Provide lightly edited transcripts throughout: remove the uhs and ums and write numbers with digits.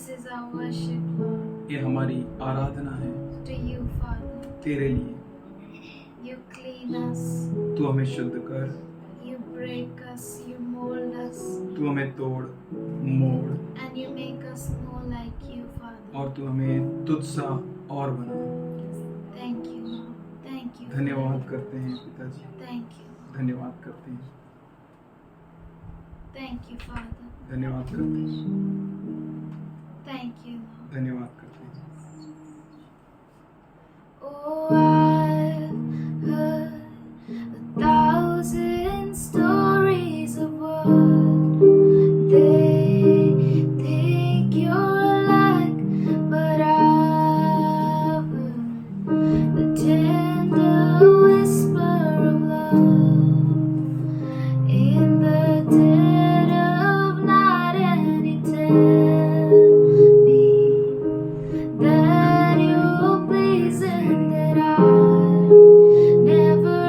This is our worship, Lord, ये हमारी आराधना है to you, Father. तेरे लिए। You clean us, तू हमें शुद्ध कर, you break us, you mold us, तू हमें तोड़ मोड़ and you make us more like you, Father. और तू हमें तुझसा और बना। Thank you, Lord. Thank you. धन्यवाद Father. करते हैं पिताजी, Thank you. धन्यवाद करते हैं, Thank you, Father. धन्यवाद करते हैं, Thank you, Lord. धन्यवाद करते हैं। Oh, I've heard 1,000 stories of what they think you're like, but I've heard the tender whisper of love in the dead of night, and it tells me that you're pleased and that I'm never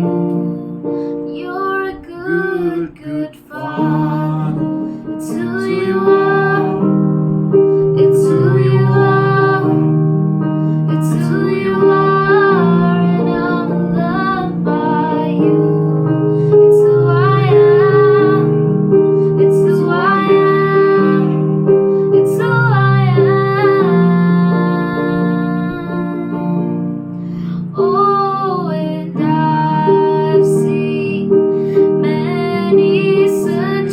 alone. You're a good, good Father. It's who you are. It's who you are. It's who you are, and I'm loved by you. It's who I am. It's who I am. It's who I am. Oh, and I've seen many such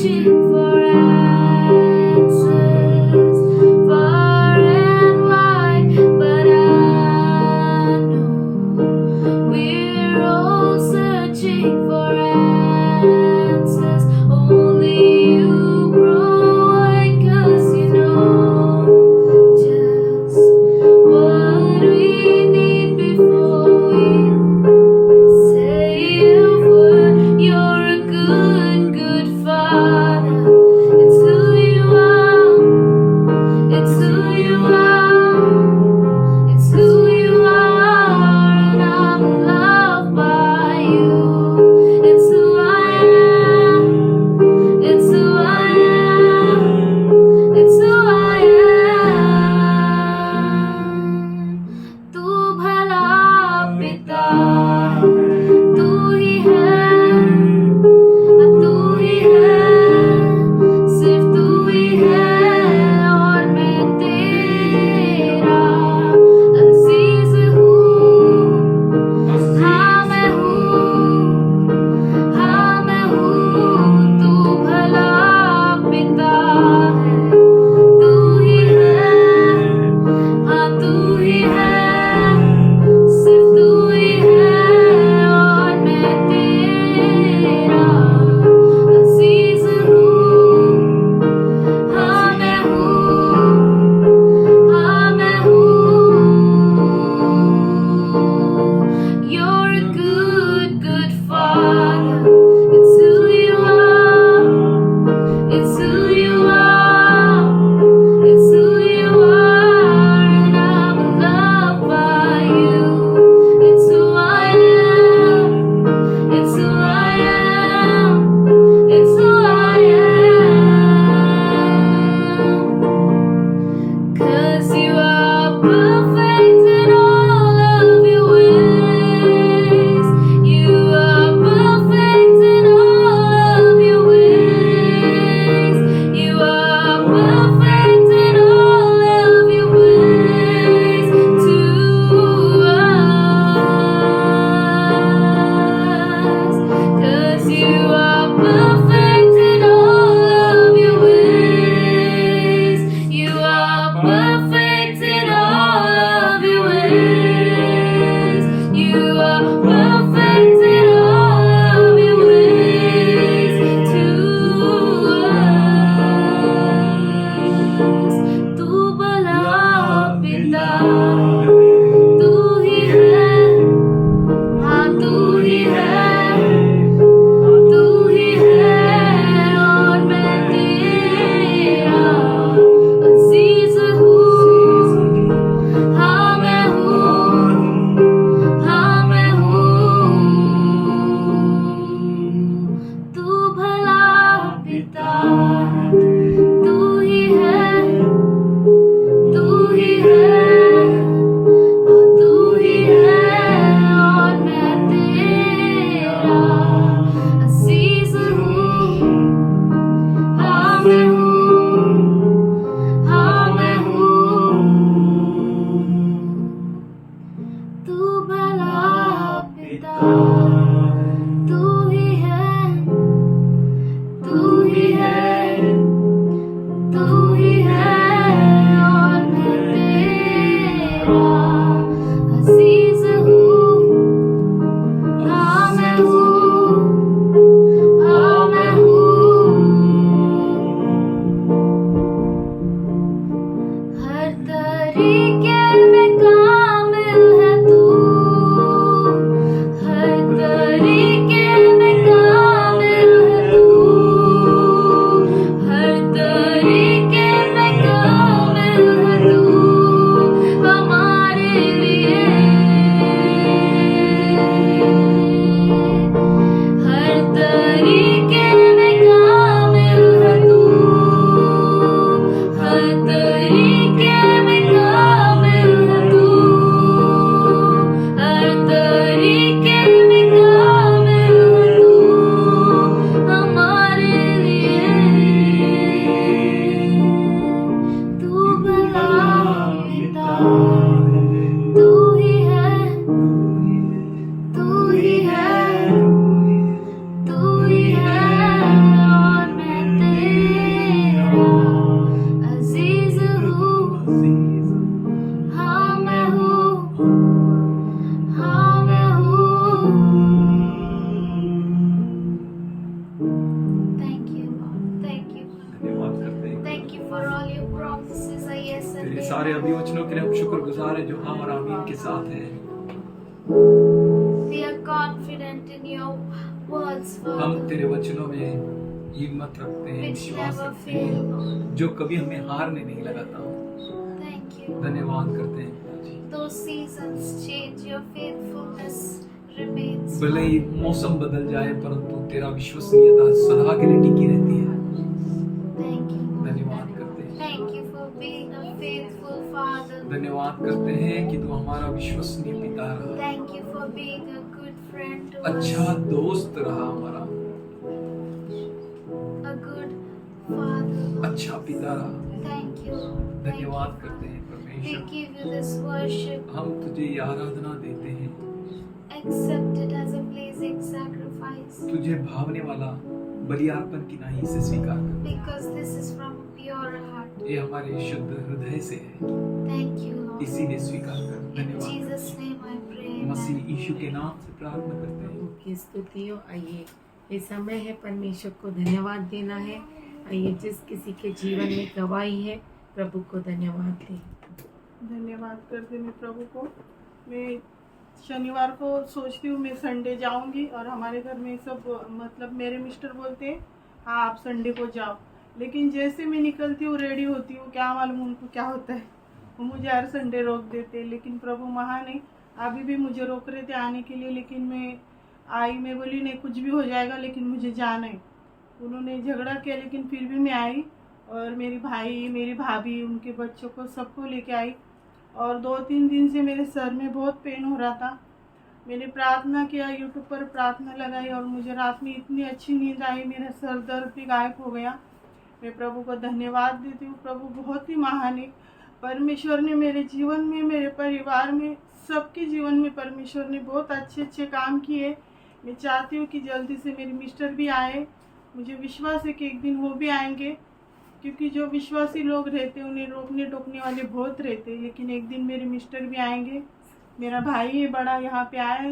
तू ही है, तू ही है, तू ही है और मैं तेरा अजीज हूँ। हाँ मैं हूँ, हाँ मैं हूँ। तू भला पिता, तू ही है, तू ही है, तू ही है और मैं तेरा अजीज हूँ। हाँ मैं हूँ, हाँ मैं हूँ। हर तरीके में कामिल है तू, हर तरीके में कामिल है तू, हर तरीके में कामिल है तू हमारे लिए। हर तरीके में कामिल है तू, हर तरीके में कामिल है तू, हर तरीके में कामिल है तू हमारे लिए। तू भला पिता, तू ही है, तू ही है, तू ही है और मैं तेरा अजीज हूँ। हाँ मैं हूँ, हाँ मैं हूँ। Thank you, Lord. Thank you. धन्यवाद करते हैं Thank you for all your promises. I yes and तेरे सारे amen. अभिवचनों के लिए हम शुक्रगुजार हैं जो हाँ और आमीन के साथ हैं। We are confident in your words, हम Father, तेरे वचनों में हिम्मत रखते हैं, which विश्वास never रखते fail, हैं, Lord. जो कभी हमें हारने नहीं लगाता। Thank you. धन्यवाद करते हैं पिताजी। Though seasons change, your faithfulness remains. भले ही मौसम बदल जाए परंतु तेरा विश्वसनीयता सदा के लिए टिकी रहती है। Thank you, Lord. धन्यवाद करते हैं, Thank you for being a faithful Father. धन्यवाद करते हैं कि तू हमारा विश्वसनीय पिता रहा, Thank you for being a good friend to अच्छा us, दोस्त रहा हमारा, a good Father. अच्छा पिता रहा। Thank you, Lord. Thank धन्यवाद you. करते हैं We परमेश्वर, give you this worship. हम तुझे ये आराधना देते हैं, Accept it as a pleasing sacrifice, तुझे भावने वाला बलियार्पण की नहीं इसे स्वीकार कर। because this is from a pure heart. ये हमारे शुद्ध हृदय से है, Thank you, Lord. इसीलिए स्वीकार कर। In धन्यवाद Jesus' करते name I pray. हैं, मसीह Amen. यीशु के नाम से प्रार्थना करते हैं। प्रभु की स्तुति हो। आइए ये समय है परमेश्वर को धन्यवाद देना है। आइए जिस किसी के जीवन में गवाही है प्रभु को धन्यवाद दें। धन्यवाद करते मैं प्रभु को। मैं शनिवार को सोचती हूँ मैं संडे जाऊँगी और हमारे घर में सब मतलब मेरे मिस्टर बोलते हैं हाँ आप संडे को जाओ, लेकिन जैसे मैं निकलती हूँ रेडी होती हूँ क्या मालूम उनको क्या होता है, वो मुझे हर संडे रोक देते हैं। लेकिन प्रभु महान है, अभी भी मुझे रोक रहे थे आने के लिए, लेकिन मैं आई। मैं बोली नहीं कुछ भी हो जाएगा लेकिन मुझे जाना है। उन्होंने झगड़ा किया लेकिन फिर भी मैं आई और मेरी भाई मेरी भाभी उनके बच्चों को सबको लेके आई। और 2-3 दिन से मेरे सर में बहुत पेन हो रहा था। मैंने प्रार्थना किया, यूट्यूब पर प्रार्थना लगाई और मुझे रात में इतनी अच्छी नींद आई, मेरा सर दर्द भी गायब हो गया। मैं प्रभु को धन्यवाद देती हूँ। प्रभु बहुत ही महान है। परमेश्वर ने मेरे जीवन में, मेरे परिवार में, सबके जीवन में परमेश्वर ने बहुत अच्छे अच्छे काम किए। मैं चाहती हूँ कि जल्दी से मेरे मिस्टर भी आए। मुझे विश्वास है कि एक दिन वो भी आएंगे, क्योंकि जो विश्वासी लोग रहते हैं उन्हें रोकने टोकने वाले बहुत रहते हैं। लेकिन एक दिन मेरे मिस्टर भी आएंगे। मेरा भाई है बड़ा, यहाँ पे आया है,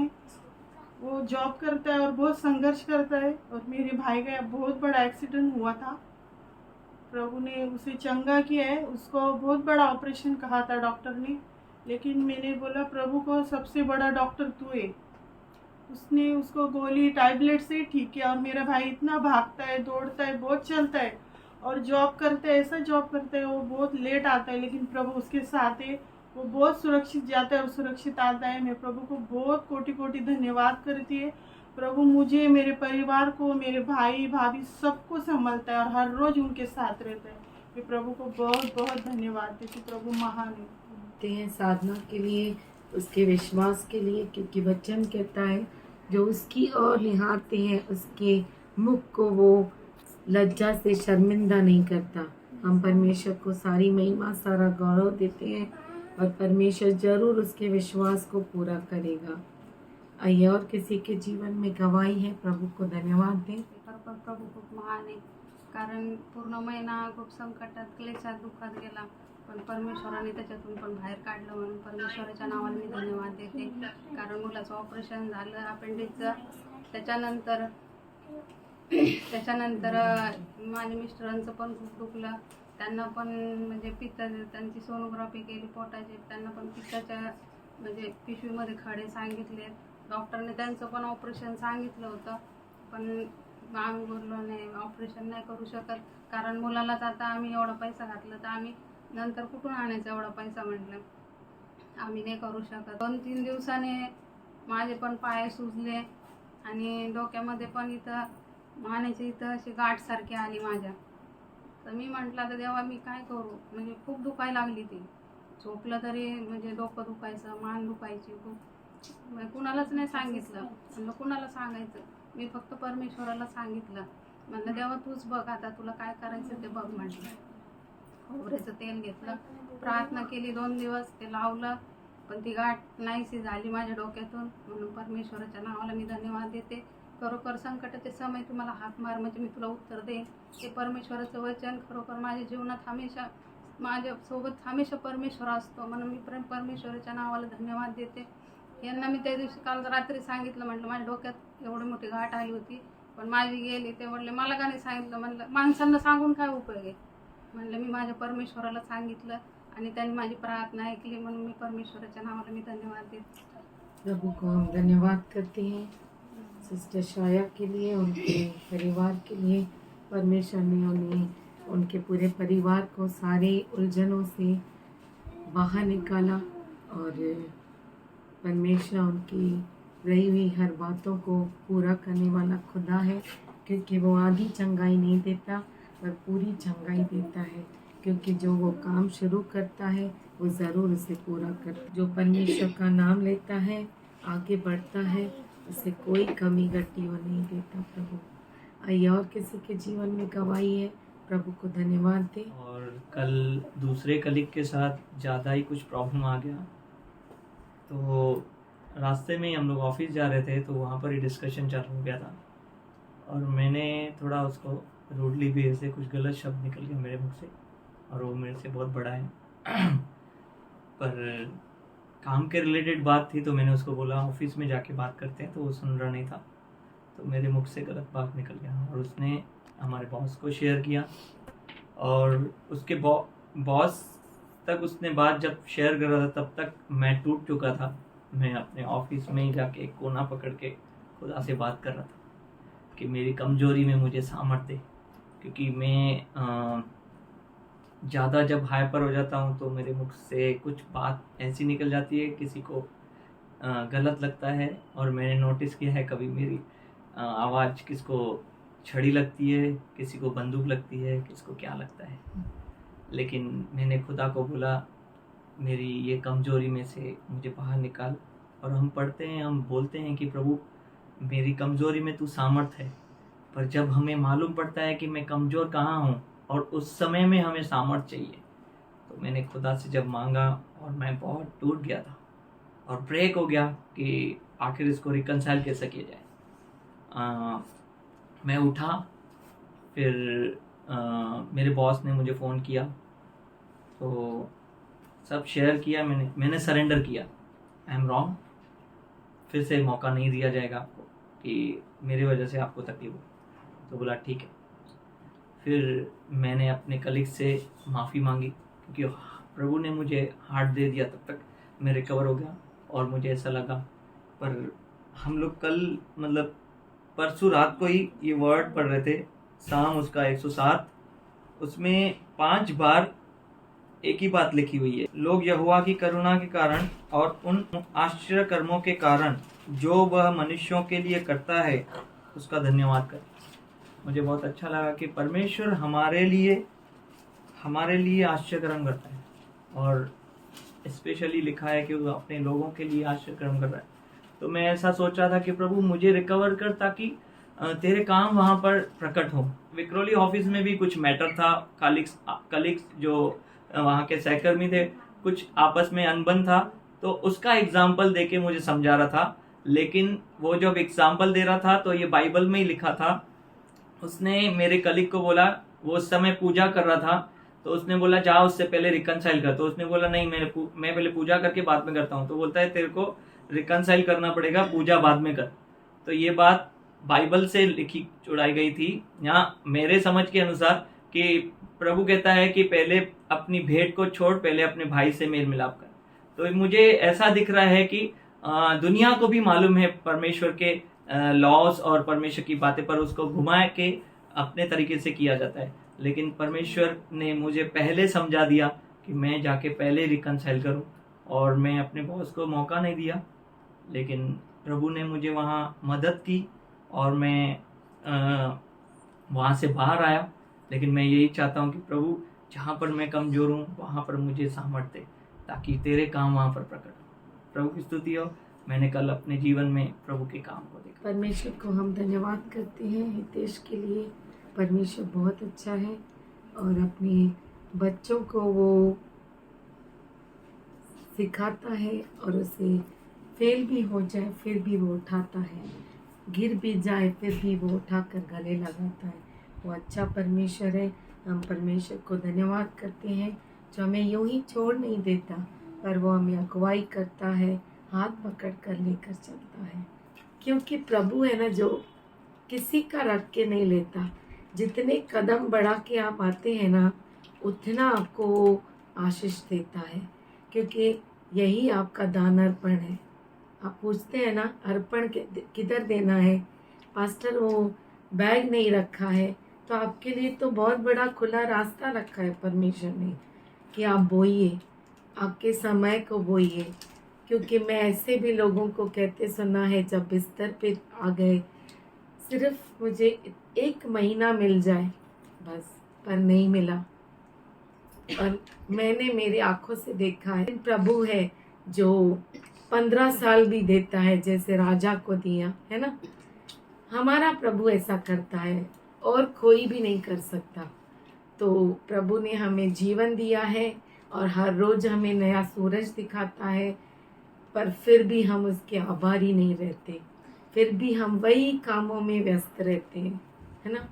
वो जॉब करता है और बहुत संघर्ष करता है। और मेरे भाई का बहुत बड़ा एक्सीडेंट हुआ था, प्रभु ने उसे चंगा किया है। उसको बहुत बड़ा ऑपरेशन कहा था डॉक्टर ने, लेकिन मैंने बोला प्रभु को सबसे बड़ा डॉक्टर तू है। उसने उसको गोली टैबलेट से ठीक किया। और मेरा भाई इतना भागता है, दौड़ता है, बहुत चलता है और जॉब करता है, ऐसा जॉब करता है वो बहुत लेट आता है, लेकिन प्रभु उसके साथ है। वो बहुत सुरक्षित जाता है और सुरक्षित आता है। मैं प्रभु को बहुत कोटि कोटि धन्यवाद करती है। प्रभु मुझे, मेरे परिवार को, मेरे भाई भाभी सबको संभालता है और हर रोज उनके साथ रहता है। मैं प्रभु को बहुत बहुत धन्यवाद देती हूँ। प्रभु महान है। करते हैं साधना के लिए, उसके विश्वास के लिए, क्योंकि वचन कहता है जो उसकी ओर निहारते हैं उसके मुख को वो लज्जा से शर्मिंदा नहीं करता। हम परमेश्वर को सारी महिमा सारा गौरव देते हैं और परमेश्वर जरूर उसके विश्वास को पूरा करेगा। आइए और किसी के जीवन में गवाही है, प्रभु को धन्यवाद दें। खरोखर प्रभू खूप महान आहे, कारण पूर्ण महिना खूप संकटात क्लेशात दुःखात गेला, पण परमेश्वराने त्याच्यातून पण बाहेर काढलं, म्हणून परमेश्वराच्या नावाला मी धन्यवाद देते। कारण मुलाचं ऑपरेशन झालं अपेंडिक्सचं, त्याच्यानंतर माझ्या मिस्टरांचं पण खूप दुखलं, त्यांना पण म्हणजे त्यांची सोनोग्राफी केली पोटाची, त्यांना पण पित्ताच्या म्हणजे पिशवीमध्ये खडे सांगितले, डॉक्टरने त्यांचं पण ऑपरेशन सांगितलं होतं, पण आम्ही बोललो नाही ऑपरेशन नाही करू शकत, कारण मुलालाच आता आम्ही एवढा पैसा घातला तर आम्ही नंतर कुठून आणायचा एवढा पैसा, म्हटलं आम्ही नाही करू शकत। 2-3 दिवसाने माझे पण पाय सुजले आणि डोक्यामध्ये पण इथं मानेच्या इथं अशी गाठ सारखी आली माझ्या। तर मी म्हटलं आता देवा मी काय करू, म्हणजे खूप दुखायला लागली ती, झोपलं तरी म्हणजे डोकं दुखायचं, मान दुखायची खूप, कुणालाच नाही सांगितलं, म्हणलं कुणाला सांगायचं, मी फक्त परमेश्वराला सांगितलं, म्हणलं देवा तूच बघ आता तुला काय करायचं ते बघ। म्हटलं खोबऱ्याचं तेल घेतलं, प्रार्थना केली 2 दिवस, ते लावलं, पण ती गाठ नाहीशी झाली माझ्या डोक्यातून, म्हणून परमेश्वराच्या नावाला मी धन्यवाद देते। खरोखर संकटाचे समय तुम्हाला हाक मार म्हणजे मी तुला उत्तर देईन, हे परमेश्वराचं वचन खरोखर माझ्या जीवनात हमेशा माझ्यासोबत हमेशा परमेश्वर असतो, म्हणून मी परमेश्वराच्या नावाला धन्यवाद देते। यांना मी त्या दिवशी काल रात्री सांगितलं, म्हटलं माझ्या डोक्यात एवढी मोठी गाठ आली होती पण माझी गेली, ते म्हटले मला का नाही सांगितलं, म्हणलं माणसांना सांगून काय उपयोग आहे, म्हणलं मी माझ्या परमेश्वराला सांगितलं आणि त्यांनी माझी प्रार्थना ऐकली, म्हणून मी परमेश्वराच्या नावाला मी धन्यवाद देते। प्रभु को हम धन्यवाद करते हैं सिस्टर शाया के लिए, उनके परिवार के लिए। परमेश्वर ने उन्हें, उनके पूरे परिवार को सारे उलझनों से बाहर निकाला और परमेश्वर उनकी रही हुई हर बातों को पूरा करने वाला खुदा है, क्योंकि वो आधी चंगाई नहीं देता पर पूरी चंगाई देता है, क्योंकि जो वो काम शुरू करता है वो ज़रूर उसे पूरा करता है। जो परमेश्वर का नाम लेता है आगे बढ़ता है, उसे कोई कमी घटी वो नहीं देता। प्रभु आइए और किसी के जीवन में गवाही है, प्रभु को धन्यवाद दें। और कल दूसरे कलीग के साथ ज़्यादा ही कुछ प्रॉब्लम आ गया, तो रास्ते में ही हम लोग ऑफिस जा रहे थे, तो वहाँ पर ही डिस्कशन चालू हो गया था और मैंने थोड़ा उसको रूडली भी ऐसे कुछ गलत शब्द निकल गया मेरे मुख से, और वो मेरे से बहुत बड़ा है पर काम के रिलेटेड बात थी, तो मैंने उसको बोला ऑफिस में जाके बात करते हैं, तो वो सुन रहा नहीं था, तो मेरे मुख से गलत बात निकल गया और उसने हमारे बॉस को शेयर किया, और उसके बॉस तक उसने बात जब शेयर कर रहा था तब तक मैं टूट चुका था। मैं अपने ऑफिस में ही जाके एक कोना पकड़ के खुदा से बात कर रहा था कि मेरी कमजोरी में मुझे सामर्थ्य दे, क्योंकि मैं ज़्यादा जब हाइपर हो जाता हूँ तो मेरे मुख से कुछ बात ऐसी निकल जाती है, किसी को गलत लगता है, और मैंने नोटिस किया है कभी मेरी आवाज़ किसको छड़ी लगती है, किसी को बंदूक लगती है, किसको क्या लगता है, लेकिन मैंने खुदा को बोला मेरी ये कमजोरी में से मुझे बाहर निकाल। और हम पढ़ते हैं, हम बोलते हैं कि प्रभु मेरी कमजोरी में तू सामर्थ है, पर जब हमें मालूम पड़ता है कि मैं कमज़ोर कहाँ हूँ और उस समय में हमें सामर्थ चाहिए, तो मैंने खुदा से जब मांगा और मैं बहुत टूट गया था और ब्रेक हो गया कि आखिर इसको रिकंसाइल कैसे किया जाए। मैं उठा, फिर मेरे बॉस ने मुझे फ़ोन किया, तो सब शेयर किया, मैंने सरेंडर किया, आई एम रॉन्ग, फिर से मौका नहीं दिया जाएगा आपको कि मेरी वजह से आपको तकलीफ हो। तो बोला ठीक है। फिर मैंने अपने कलीग से माफ़ी मांगी, क्योंकि प्रभु ने मुझे हार्ट दे दिया, तब तक मैं रिकवर हो गया और मुझे ऐसा लगा। पर हम लोग कल मतलब परसों रात को ही ये वर्ड पढ़ रहे थे, साम उसका 107, उसमें 5 बार एक ही बात लिखी हुई है, लोग यहोवा की करुणा के कारण और उन आश्चर्य कर्मों के कारण जो वह मनुष्यों के लिए करता है उसका धन्यवाद करें। मुझे बहुत अच्छा लगा कि परमेश्वर हमारे लिए आश्चर्यकर्म करता है, और स्पेशली लिखा है कि वो अपने लोगों के लिए आश्चर्यकर्म कर रहा है। तो मैं ऐसा सोच रहा था कि प्रभु मुझे रिकवर कर, ताकि तेरे काम वहाँ पर प्रकट हो। विक्रोली ऑफिस में भी कुछ मैटर था, कलीग्स जो वहाँ के सहकर्मी थे, कुछ आपस में अनबन था, तो उसका एग्जाम्पल देके मुझे समझा रहा था। लेकिन वो जब एग्जाम्पल दे रहा था तो ये बाइबल में ही लिखा था। उसने मेरे कलीग को बोला, वो उस समय पूजा कर रहा था, तो उसने बोला जाओ उससे पहले रिकनसाइल कर। तो उसने बोला नहीं, मैं पहले पूजा करके बाद में करता हूँ। तो बोलता है तेरे को रिकनसाइल करना पड़ेगा, पूजा बाद में कर। तो ये बात बाइबल से लिखी चुड़ाई गई थी यहाँ मेरे समझ के अनुसार, कि प्रभु कहता है कि पहले अपनी भेंट को छोड़, पहले अपने भाई से मेल मिलाप कर। तो मुझे ऐसा दिख रहा है कि दुनिया को भी मालूम है परमेश्वर के लॉज और परमेश्वर की बातें, पर उसको घुमा के अपने तरीके से किया जाता है। लेकिन परमेश्वर ने मुझे पहले समझा दिया कि मैं जाके पहले रिकनसाइल करूं, और मैं अपने बॉस को मौका नहीं दिया। लेकिन प्रभु ने मुझे वहाँ मदद की और मैं वहाँ से बाहर आया। लेकिन मैं यही चाहता हूँ कि प्रभु जहाँ पर मैं कमज़ोर हूँ वहाँ पर मुझे सामर्थ्य दे, ताकि तेरे काम वहाँ पर प्रकट हो। प्रभु की स्तुति हो। मैंने कल अपने जीवन में प्रभु के काम को देखा। परमेश्वर को हम धन्यवाद करते हैं हितेश के लिए। परमेश्वर बहुत अच्छा है, और अपने बच्चों को वो सिखाता है, और उसे फेल भी हो जाए फिर भी वो उठाता है, गिर भी जाए फिर भी वो उठाकर गले लगाता है। वो अच्छा परमेश्वर है। हम परमेश्वर को धन्यवाद करते हैं जो हमें यूं ही छोड़ नहीं देता, पर वो हमें अगुवाई करता है, हाथ पकड़ कर लेकर चलता है। क्योंकि प्रभु है ना, जो किसी का रख के नहीं लेता। जितने कदम बढ़ा के आप आते हैं ना, उतना आपको वो आशीष देता है, क्योंकि यही आपका दान अर्पण है। आप पूछते हैं ना अर्पण किधर देना है, पास्टर वो बैग नहीं रखा है, तो आपके लिए तो बहुत बड़ा खुला रास्ता रखा है परमेश्वर ने, कि आप बोइए, आपके समय को बोइए। क्योंकि मैं ऐसे भी लोगों को कहते सुना है, जब बिस्तर पे आ गए, सिर्फ मुझे 1 महीना मिल जाए बस, पर नहीं मिला। और मैंने मेरी आंखों से देखा है, प्रभु है जो 15 साल भी देता है, जैसे राजा को दिया है ना। हमारा प्रभु ऐसा करता है और कोई भी नहीं कर सकता। तो प्रभु ने हमें जीवन दिया है, और हर रोज हमें नया सूरज दिखाता है, पर फिर भी हम उसके आभारी नहीं रहते, फिर भी हम वही कामों में व्यस्त रहते हैं, है ना।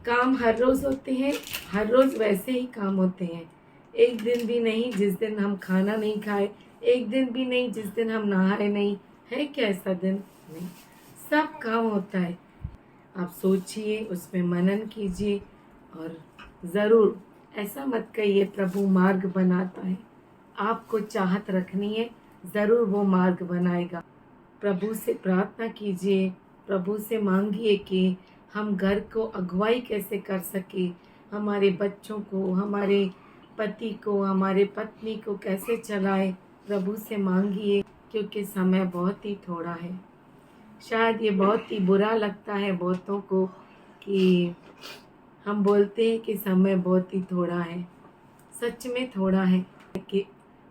काम हर रोज होते हैं, हर रोज वैसे ही काम होते हैं। एक दिन भी नहीं जिस दिन हम खाना नहीं खाए, एक दिन भी नहीं जिस दिन हम नहाए नहीं, है क्या ऐसा दिन? नहीं, सब काम होता है। आप सोचिए, उसमें मनन कीजिए, और ज़रूर ऐसा मत कहिए प्रभु मार्ग बनाता है। आपको चाहत रखनी है, ज़रूर वो मार्ग बनाएगा। प्रभु से प्रार्थना कीजिए, प्रभु से मांगिए कि हम घर को अगुवाई कैसे कर सके, हमारे बच्चों को, हमारे पति को, हमारे पत्नी को कैसे चलाए। प्रभु से मांगिए, क्योंकि समय बहुत ही थोड़ा है। शायद ये बहुत ही बुरा लगता है बहुतों को कि हम बोलते हैं कि समय बहुत ही थोड़ा है। सच में थोड़ा है कि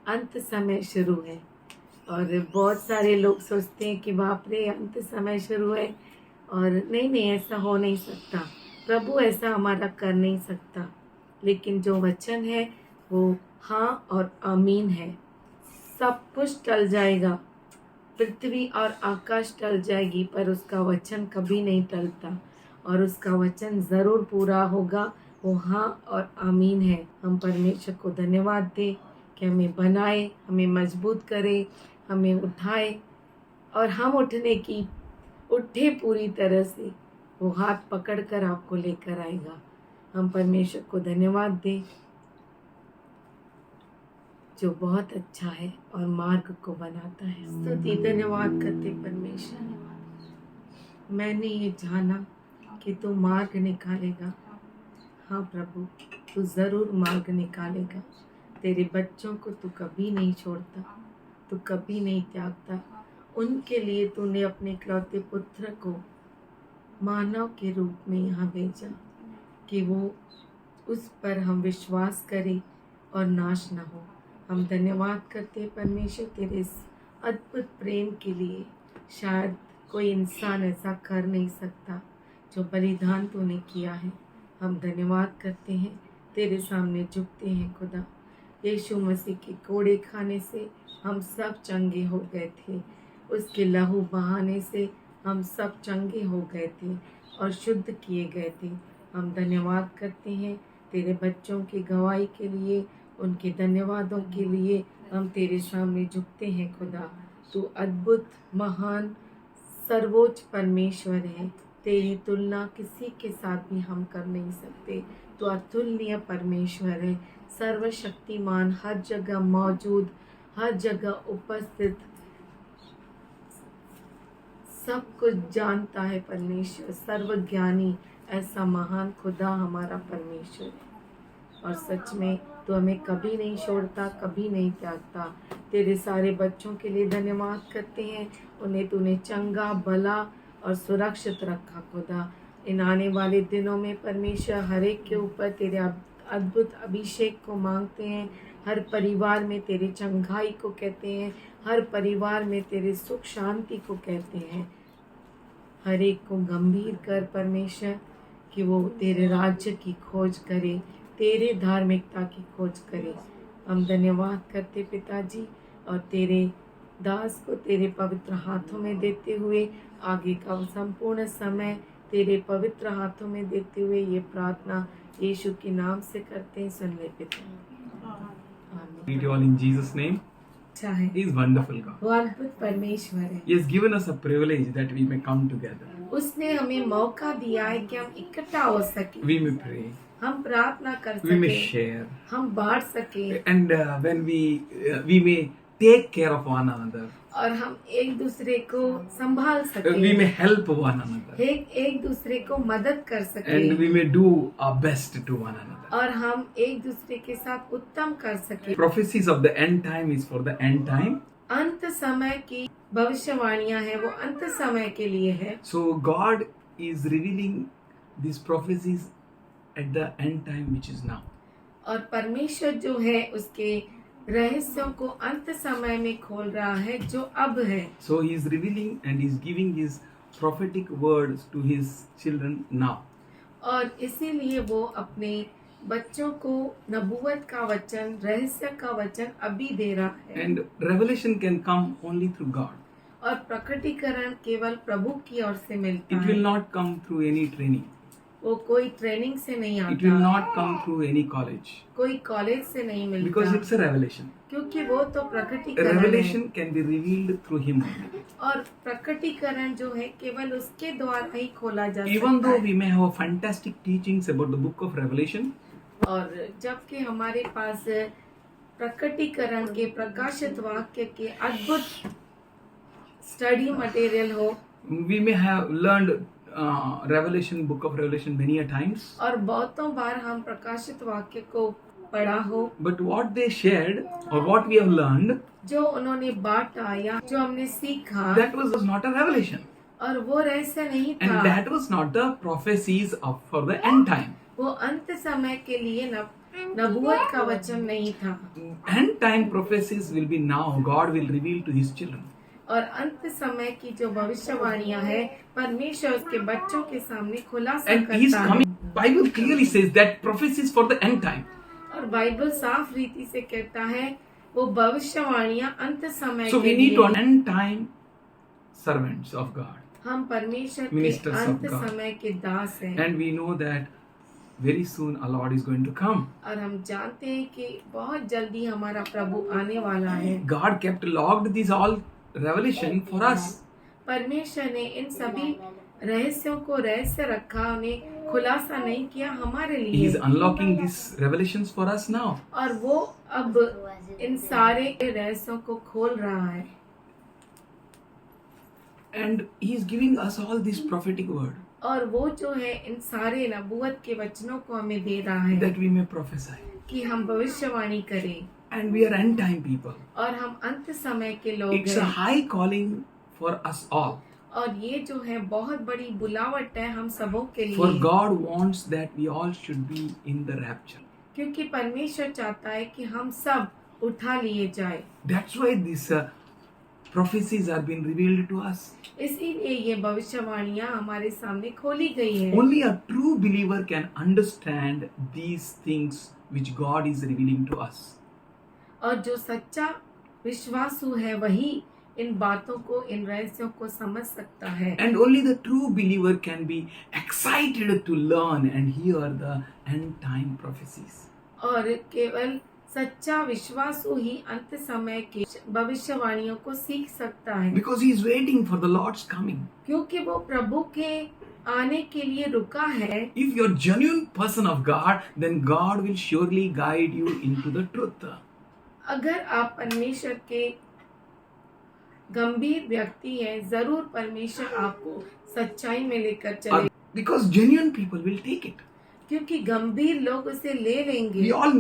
अंत समय शुरू है, और बहुत सारे लोग सोचते हैं कि बाप रे अंत समय शुरू है, और नहीं, ऐसा हो नहीं सकता। प्रभु ऐसा हमारा कर नहीं सकता। लेकिन जो वचन है वो हाँ और आमीन है। सब कुछ टल जाएगा, पृथ्वी और आकाश टल जाएगी, पर उसका वचन कभी नहीं टलता, और उसका वचन ज़रूर पूरा होगा। वो हाँ और आमीन है। हम परमेश्वर को धन्यवाद दें कि हमें बनाए, हमें मजबूत करे, हमें उठाए, और हम उठे पूरी तरह से। वो हाथ पकड़कर आपको लेकर आएगा। हम परमेश्वर को धन्यवाद दें जो बहुत अच्छा है और मार्ग को बनाता है। स्तुति धन्यवाद करते परमेश्वर, मैंने ये जाना कि तू मार्ग निकालेगा। हाँ प्रभु, तू ज़रूर मार्ग निकालेगा। तेरे बच्चों को तू कभी नहीं छोड़ता, तू कभी नहीं त्यागता, उनके लिए तूने अपने इकलौते पुत्र को मानव के रूप में यहाँ भेजा कि वो उस पर हम विश्वास करें और नाश न हो। हम धन्यवाद करते हैं परमेश्वर तेरे इस अद्भुत प्रेम के लिए। शायद कोई इंसान ऐसा कर नहीं सकता जो बलिदान तूने किया है। हम धन्यवाद करते हैं, तेरे सामने झुकते हैं खुदा। यीशु मसीह के कोड़े खाने से हम सब चंगे हो गए थे, उसके लहू बहाने से हम सब चंगे हो गए थे और शुद्ध किए गए थे। हम धन्यवाद करते हैं तेरे बच्चों की गवाही के लिए, उनके धन्यवादों के लिए हम तेरे सामने झुकते हैं खुदा। तू अद्भुत, महान, सर्वोच्च परमेश्वर है। तेरी तुलना किसी के साथ भी हम कर नहीं सकते। तो अतुलनीय परमेश्वर है, सर्वशक्तिमान, हर जगह मौजूद, हर जगह उपस्थित, सब कुछ जानता है परमेश्वर, सर्वज्ञानी। ऐसा महान खुदा हमारा परमेश्वर है। और सच में तो हमें कभी नहीं छोड़ता, कभी नहीं त्यागता। तेरे सारे बच्चों के लिए धन्यवाद करते हैं, उन्हें तूने चंगा, भला और सुरक्षित रखा खुदा। इन आने वाले दिनों में परमेश्वर हर एक के ऊपर तेरे अद्भुत अभिषेक को मांगते हैं। हर परिवार में तेरे चंगाई को कहते हैं, हर परिवार में तेरे सुख शांति को कहते हैं। हर एक को गंभीर कर परमेश्वर कि वो तेरे राज्य की खोज करे, तेरे धार्मिकता की खोज करे। हम धन्यवाद करते पिताजी, और तेरे दास को तेरे पवित्र हाथों में देते हुए, आगे का संपूर्ण समय तेरे पवित्र हाथों में देते हुए ये प्रार्थना यीशु के नाम से करते हैं। सुन ले पिता। आमीन। Greet you all in Jesus' name. अच्छा है, He is wonderful God. वो अद्भुत परमेश्वर है। He has given us a privilege that we may come together. उसने हमें मौका दिया है कि हम इकट्ठा हो सके, We may pray. हम प्रार्थना कर We may सके, share. हम बांट सके, And when we may take care of one another. और हम एक दूसरे को संभाल We सके, may help one another. एक दूसरे को मदद कर सके, And we may do our best to one another. और हम एक दूसरे के साथ उत्तम कर सके। Prophecies of the end time is for the end time. अंत समय की भविष्यवाणियां हैं, वो अंत समय के लिए है। So God is revealing these prophecies at the end time, which is now. और परमेश्वर जो है उसके रहस्यों को अंत समय में खोल रहा है, जो अब है। So He is revealing and He is giving His prophetic words to His children now. और इसीलिए वो अपने बच्चों को नबूवत का वचन, रहस्य का वचन अभी दे रहा है। And revelation can come only through God. और प्रकटीकरण केवल प्रभु की ओर से मिलता It will है, not come through any training. वो कोई ट्रेनिंग से नहीं It will आता, not come through any college. कोई कॉलेज से नहीं Because मिलता, it's a revelation. क्योंकि वो तो प्रकटीकरण है। Revelation can be revealed through Him only. और प्रकटीकरण जो है केवल उसके द्वारा ही खोला जा Even सकता though है। we may have fantastic teachings about the book of Revelation, और जबकि हमारे पास प्रकटीकरण के प्रकाशित वाक्य के अद्भुत स्टडी मटेरियल हो, we may have learned Revelation, book of Revelation many a times. और बहुतों बार हम प्रकाशित वाक्य को पढ़ा हो, But what they shared or what we have learned, जो उन्होंने बांटा या जो हमने सीखा, that was not a revelation. और वो रहस्य नहीं And था, that was not the prophecies of for the end time. वो अंत समय के लिए नबूवत का वचन नहीं था। End time prophecies will be now. God will reveal to His children. और अंत समय की जो भविष्यवाणियां है, परमेश्वर उसके बच्चों के सामने खुलासा And He is करता है। coming. Bible clearly says that prophecies for the end time. और बाइबल साफ रीति से कहता है वो भविष्यवाणियां अंत समय So के we need to लिए। end time servants of God. हम परमेश्वर के Ministers of अंत God. समय के दास हैं, And we know that very soon our Lord is going to come. और हम जानते हैं कि बहुत जल्दी हमारा प्रभु आने वाला है। God kept logged these all revelation for us. परमेश्वर ने इन सभी रहस्यों को रहस्य रखा, उन्हें खुलासा नहीं किया हमारे He लिए, is unlocking these revelations for us now. और वो अब इन सारे रहस्यों को खोल रहा है। And He is giving us all this prophetic word और वो जो है इन सारे नबूवत के वचनों को हमें दे रहा है that we may prophesy. कि हम भविष्यवाणी करें, And we are end time people. और हम अंत समय के लोग It's a हैं। high calling for us all. और ये जो है बहुत बड़ी बुलावट है हम सबों के For लिए, God wants that we all should be in the rapture. क्योंकि परमेश्वर चाहता है कि हम सब उठा लिए जाए। That's why these prophecies are being revealed to us. इसीलिए ये भविष्यवाणियां हमारे सामने खोली गई है। Only a true believer can understand these things which God is revealing to us. और जो सच्चा विश्वासु है वही इन बातों को, इन रहस्यों को समझ सकता है। And only the true believer can be excited to learn and hear the end time prophecies. और केवल सच्चा विश्वासु ही अंत समय की भविष्यवाणियों को सीख सकता है, Because he is waiting for the Lord's coming. क्योंकि वो प्रभु के आने के लिए रुका है। If you're a genuine person of God, then God will surely guide you into the truth. अगर आप परमेश्वर के गंभीर व्यक्ति हैं, जरूर परमेश्वर आपको सच्चाई में लेकर चले, Because genuine people will take it. क्योंकि गंभीर लोग उसे ले लेंगे। We all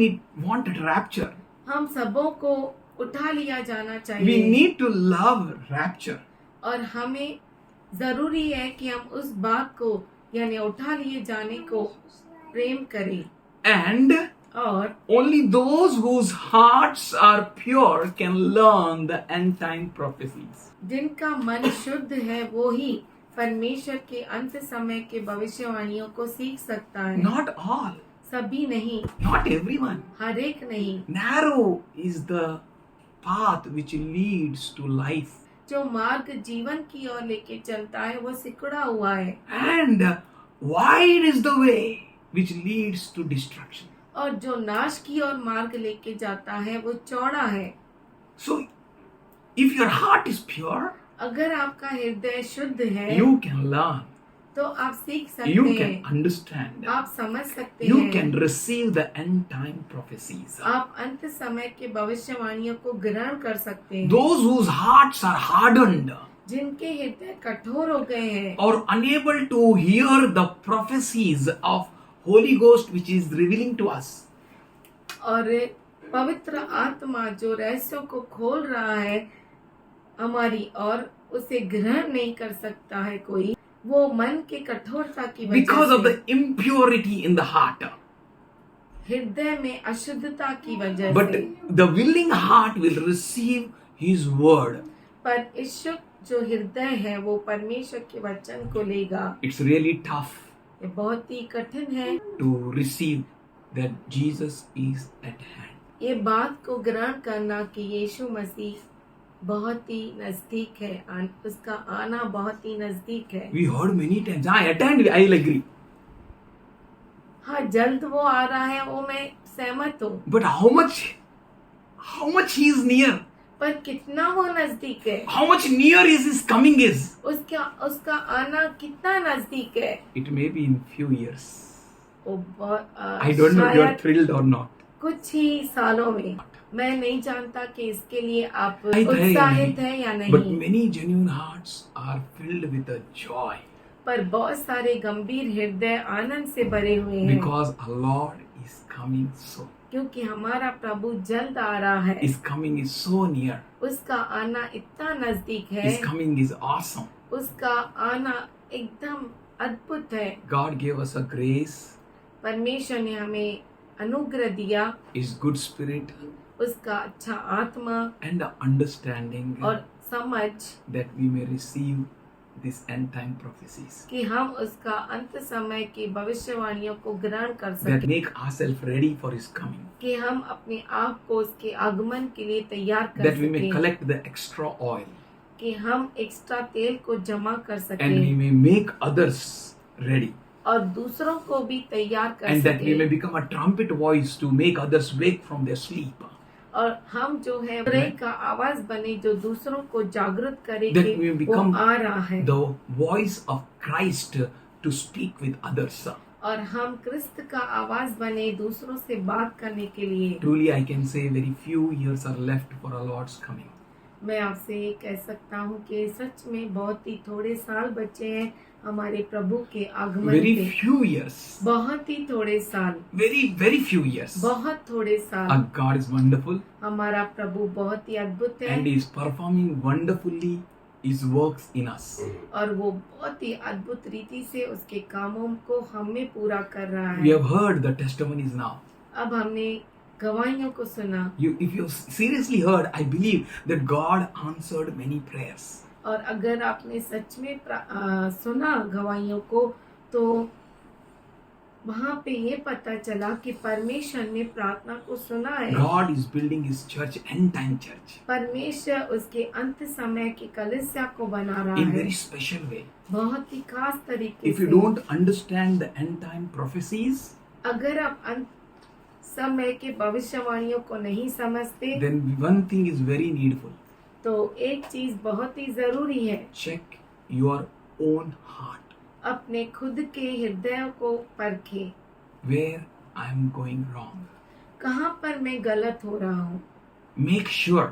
want rapture. हम सबों को उठा लिया जाना We चाहिए need to love rapture. और हमें जरूरी है कि हम उस बात को यानी उठा लिए जाने को प्रेम करें। And और only those whose hearts are pure can learn the end time prophecies. जिनका मन शुद्ध है वो ही परमेश्वर के अंत समय के भविष्यवाणियों को सीख सकता है। Not all, सभी नहीं, not everyone. हर एक नहीं। Narrow is the path which leads to life. जो मार्ग जीवन की ओर लेके चलता है वो सिकुड़ा हुआ है, And wide is the way which leads to destruction. और जो नाश की ओर मार्ग लेके जाता है वो चौड़ा है। So, if your heart is pure, अगर आपका हृदय शुद्ध है you can learn, तो आप सीख सकते you हैं, can understand, आप समझ सकते you हैं, can receive the end time prophecies. आप अंत समय के भविष्यवाणियों को ग्रहण कर सकते हैं। Those whose hearts are hardened जिनके हृदय कठोर हो गए हैं or unable to hear the prophecies of Holy Ghost which is revealing to us, और पवित्र आत्मा जो रहस्यों को खोल रहा है हमारी और उसे ग्रहण नहीं कर सकता है कोई, वो मन के कठोरता की because of वजह the से, impurity in the heart. हृदय में अशुद्धता की वजह But से। the willing heart will receive His word. पर इच्छुक जो हृदय है वो परमेश्वर के वचन को लेगा। It's really tough ये बहुत ही कठिन है to receive that Jesus is at hand. ये बात को ग्रहण करना कि यीशु मसीह बहुत ही नजदीक है, उसका आना बहुत ही नजदीक है। We heard many times. I attend. I'll agree. हाँ, जल्द वो आ रहा है वो मैं सहमत हूँ, But how much He is near? पर कितना वो नजदीक है, How much near is His coming is? उसका आना कितना नजदीक है। It may be in few years. वो I don't know if you are शायद thrilled or not. कुछ ही सालों में। मैं नहीं जानता कि इसके लिए आप है या उत्साहित नहीं? हैं या But नहीं, many genuine hearts are filled with a joy पर बहुत सारे गंभीर हृदय आनंद से भरे हुए हैं, because our Lord is coming so. क्योंकि हमारा प्रभु जल्द आ रहा है। His coming is so near. उसका आना इतना नजदीक है, His coming is awesome. उसका आना एकदम अद्भुत है। God gave us a grace, परमेश्वर ने हमें अनुग्रह दिया, His good spirit, उसका अच्छा आत्मा and the understanding और समझ that we may receive this end time prophecies. कि हम उसका अंत समय की भविष्यवाणियों को ग्रहण कर That सकें, make ourselves ready for His coming. कि हम अपने आप को उसके आगमन के लिए तैयार कर That we may सकें, collect the extra oil. कि हम एक्स्ट्रा तेल को जमा कर And we सकें may make others ready. और दूसरों को भी तैयार कर And that we may सकें, become a trumpet voice to make others wake from their sleep. और हम जो है हृदय का आवाज बने जो दूसरों को जागृत करे That कि we वो become आ रहा है, the voice of Christ to speak with others. और हम क्रिस्त का आवाज बने दूसरों से बात करने के लिए। Truly, I can say very few years are left for our Lord's coming. मैं आपसे ये कह सकता हूँ कि सच में बहुत ही थोड़े साल बचे हैं हमारे प्रभु के आगमन Very के, few years. बहुत ही थोड़े साल, Very few years. बहुत थोड़े साल। Our God is wonderful हमारा प्रभु बहुत ही अद्भुत है and He is performing wonderfully His works in us. और वो बहुत ही अद्भुत रीति से उसके कामों को हम में पूरा कर रहा We है। have heard the testimonies now. अब हमने गवाहियों को सुना, If you seriously heard, I believe that God answered many prayers. और अगर आपने सच में सुना गवाहियों को, तो वहाँ पे ये पता चला कि परमेश्वर ने प्रार्थना को सुना है। God is building His church, end time church, परमेश्वर उसके अंत समय की कलीसिया को बना रहा in है very special way. बहुत ही खास तरीके If you से। don't understand the end time prophecies, अगर आप अंत समय के भविष्यवाणियों को नहीं समझते, then one thing is very needful. तो एक चीज बहुत ही जरूरी है, Check your own heart. अपने खुद के हृदय को परखे, Where I am going wrong. कहाँ पर मैं गलत हो रहा हूँ। Make sure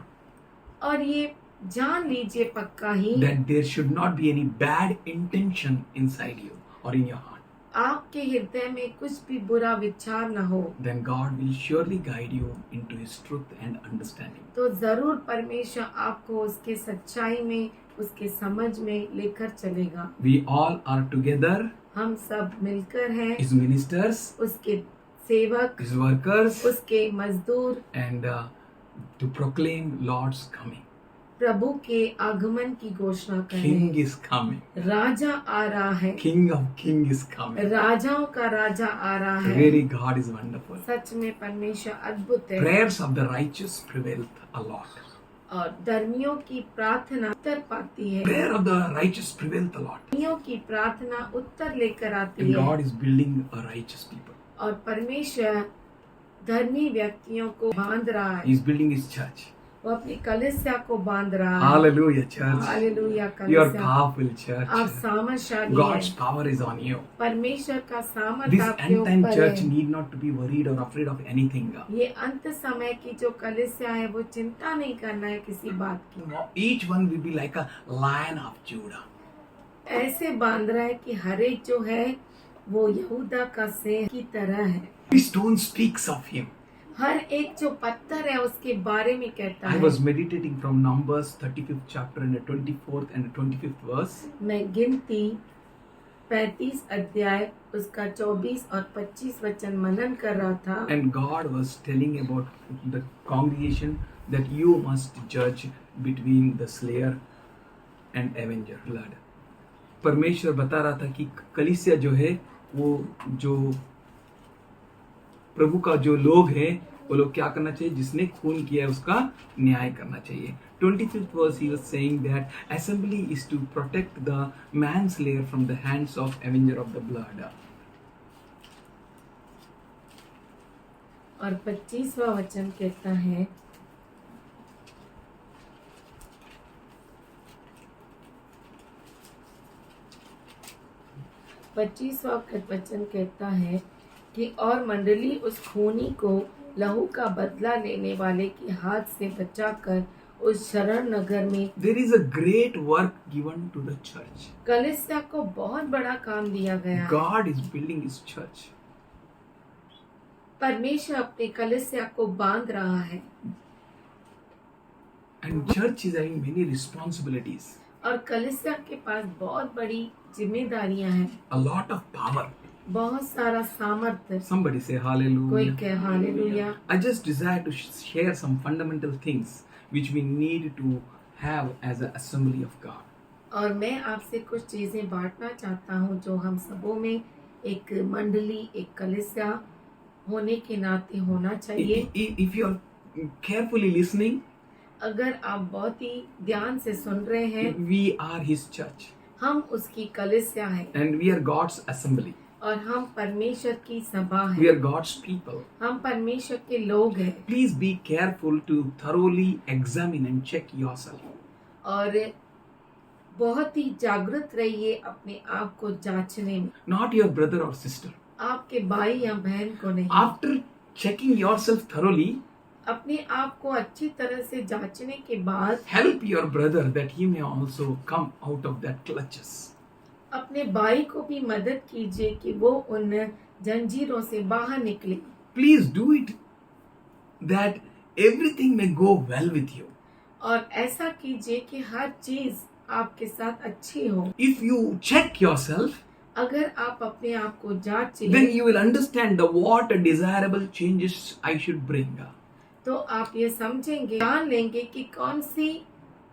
और ये जान लीजिए पक्का ही, that there should not be any bad intention inside you or in your heart. आपके हृदय में कुछ भी बुरा विचार न हो, Then God will surely guide you into His truth and understanding. तो जरूर परमेश्वर आपको उसके सच्चाई में, उसके समझ में लेकर चलेगा। We all are together, हम सब मिलकर हैं, His ministers, उसके सेवक, His workers, उसके मजदूर, and to proclaim Lord's coming. प्रभु के आगमन की घोषणा King करें। is coming. राजा आ रहा है, King of King is coming. राजाओं का राजा आ रहा है। Really, God is wonderful. सच में परमेश्वर अद्भुत है, Prayers of the righteous prevail a lot. और धर्मियों की प्रार्थना उत्तर पाती है। Prayer of the righteous prevail a lot. धर्मियों की प्रार्थना उत्तर लेकर आती And है, God is building a righteous people. और परमेश्वर धर्मी व्यक्तियों को बांध रहा है, He is building His church. वो अपनी कलीसिया को बांध रहा है। Hallelujah, church. Hallelujah You are कलीसिया, powerful, church. आप सामर्थशाली God's हैं, power is on you. परमेश्वर का सामर्थ This आपके end time ऊपर church है। need not to be worried or afraid of anything. ये अंत समय की जो कलीसिया है, वो चिंता नहीं करना है किसी बात की। Each one will be like a lion of Judah. ऐसे बांध रहा है कि हर एक जो है वो यहूदा का सिंह की तरह है। Every stone speaks of him. हर एक जो पत्थर है उसके बारे में कहता I है। was meditating from Numbers 35th chapter and the 24th and the 25th verse. मैं गिनती 35 अध्याय उसका 24 और 25 वचन मनन कर रहा था, And God was telling about the congregation that you must judge between the slayer and avenger blood. परमेश्वर बता रहा था कि कलीसिया जो है वो जो प्रभु का जो लोग हैं वो लोग क्या करना चाहिए, जिसने खून किया है उसका न्याय करना चाहिए। 25th verse he was saying that assembly is to protect the manslayer from the hands of avenger of the blood. और 25वां वचन कहता है, वचन कहता है कि और मंडली उस खूनी को लहू का बदला लेने वाले के हाथ से बचाकर उस शरण नगर में। There is a great work given to the church. कलीसिया को बहुत बड़ा काम दिया गया है। God is building His church. परमेश्वर अपने कलीसिया को बांध रहा है, And church is having many responsibilities, और कलीसिया के पास बहुत बड़ी जिम्मेदारियां हैं, a lot of power. बहुत सारा सामर्थ्य। Somebody say कोई hallelujah. कहे hallelujah. I just desire to share some fundamental things which we need to have as an assembly of God. और मैं आपसे कुछ चीजें बांटना चाहता हूँ जो हम सबों में एक मंडली, एक कलीसिया होने के नाते होना चाहिए। If you are carefully listening, अगर आप बहुत ही ध्यान से सुन रहे हैं, we are His church हम उसकी कलीसिया है, and we are God's assembly. और हम परमेश्वर की सभा We है, are God's people. हम परमेश्वर के लोग हैं। Please be careful to thoroughly examine and check yourself. और बहुत ही जागरूक रहिए अपने आप को जांचने में, Not your brother or sister. आपके भाई या बहन को नहीं। After checking yourself thoroughly, अपने आप को अच्छी तरह से जांचने के बाद help your brother that he may also come out of that clutches. अपने भाई को भी मदद कीजिए कि वो उन जंजीरों से बाहर निकले। Please do it that everything may go well with you. और ऐसा कीजिए कि हर चीज आपके साथ अच्छी हो। If you check yourself, अगर आप अपने आप को जांचें, then you will understand what desirable changes I should bring. तो आप ये समझेंगे, जान लेंगे कि कौन सी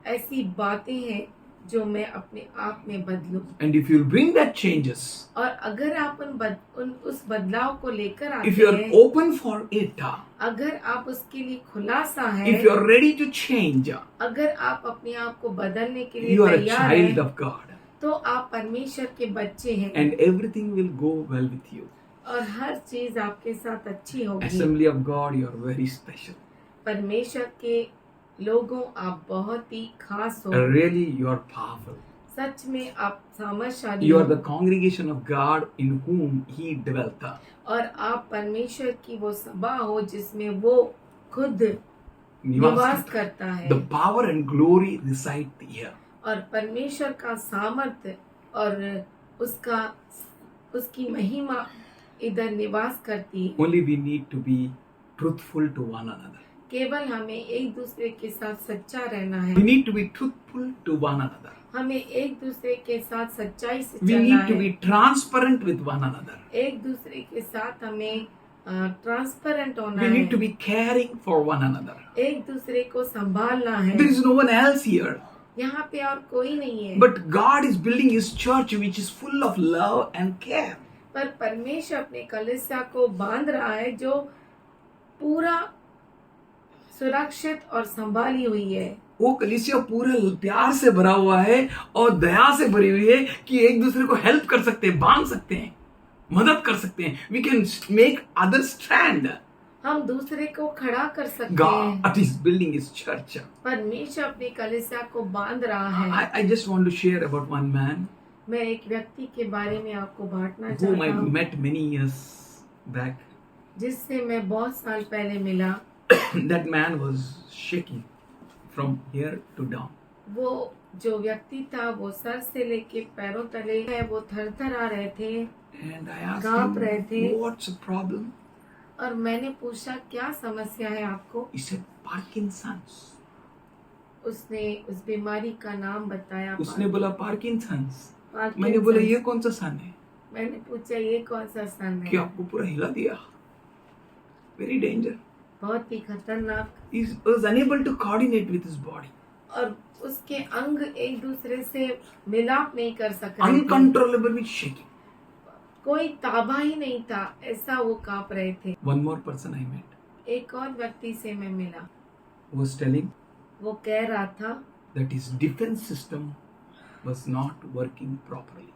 ऐसी बातें हैं जो मैं अपने आप में बदलूं। And if you will bring that changes, और अगर आप उस बदलाव को लेकर आते if you are हैं, open for it, अगर आप उसके लिए खुलासा है, if you are ready to change, अगर आप अपने आप को बदलने के लिए you are a तैयार child हैं, of God, तो आप परमेश्वर के बच्चे हैं and everything will go well with you. और हर चीज आपके साथ अच्छी होगी। Assembly of God, you are very special. परमेश्वर के लोगों, आप बहुत ही खास हो। Really, you are powerful. सच में आप सामर्थशाली You हो are the congregation of God in whom He dwelt. और आप परमेश्वर की वो सभा हो जिसमें वो खुद निवास निवास करता करता है। The power and glory reside here. और परमेश्वर का सामर्थ्य और उसकी महिमा इधर निवास करती है। Only we need to be truthful to one another. केवल हमें एक दूसरे के साथ सच्चा रहना है। We need to be truthful to one another. हमें एक दूसरे के साथ सच्चाई से We चलना need to है। be transparent with one another. एक दूसरे के साथ हमें ट्रांसपेरेंट होना We है। need to be caring for one another. एक दूसरे को संभालना है। There is no one else here. यहाँ पे और कोई नहीं है। But God is building His church which is full of love and care. पर परमेश्वर अपने कलीसिया को बांध रहा है जो पूरा सुरक्षित और संभाली हुई है। वो कलीसिया पूरा प्यार से भरा हुआ है और दया से भरी हुई है कि एक दूसरे को हेल्प कर सकते हैं, बांध सकते हैं, मदद कर सकते हैं. We can make others stand. हम दूसरे को खड़ा कर सकते हैं। God is building His church. परमेश्वर अपनी कलीसिया को बांध रहा है। I just want to share about one man मैं एक व्यक्ति के बारे में आपको बांटना whom चाहता I हूँ, met many years back. जिससे मैं बहुत साल पहले मिला। That man was shaking from here to down. वो जो व्यक्ति था वो सर से लेके पैरों तले है वो थरथरा रहे थे And I asked कांप रहे थे। him, what's the problem? और मैंने पूछा क्या समस्या है आपको। He said, Parkinson's. उसने उस बीमारी का नाम बताया। उसने बोला पार्किंसंस। पार्किंसंस। मैंने बोला ये कौन सा सन है? मैंने पूछा ये कौन सा सन कि है। आपको पूरा हिला दिया। Very danger. बहुत ही खतरनाक। He was unable to coordinate with his body. और उसके अंग एक दूसरे से मिलाप नहीं कर सक रहे थे। Uncontrollable with shaking. कोई ताबा ही नहीं था, ऐसा वो कांप रहे थे। One more person I met एक और व्यक्ति से मैं मिला, was telling वो कह रहा था that his defense system was not working properly.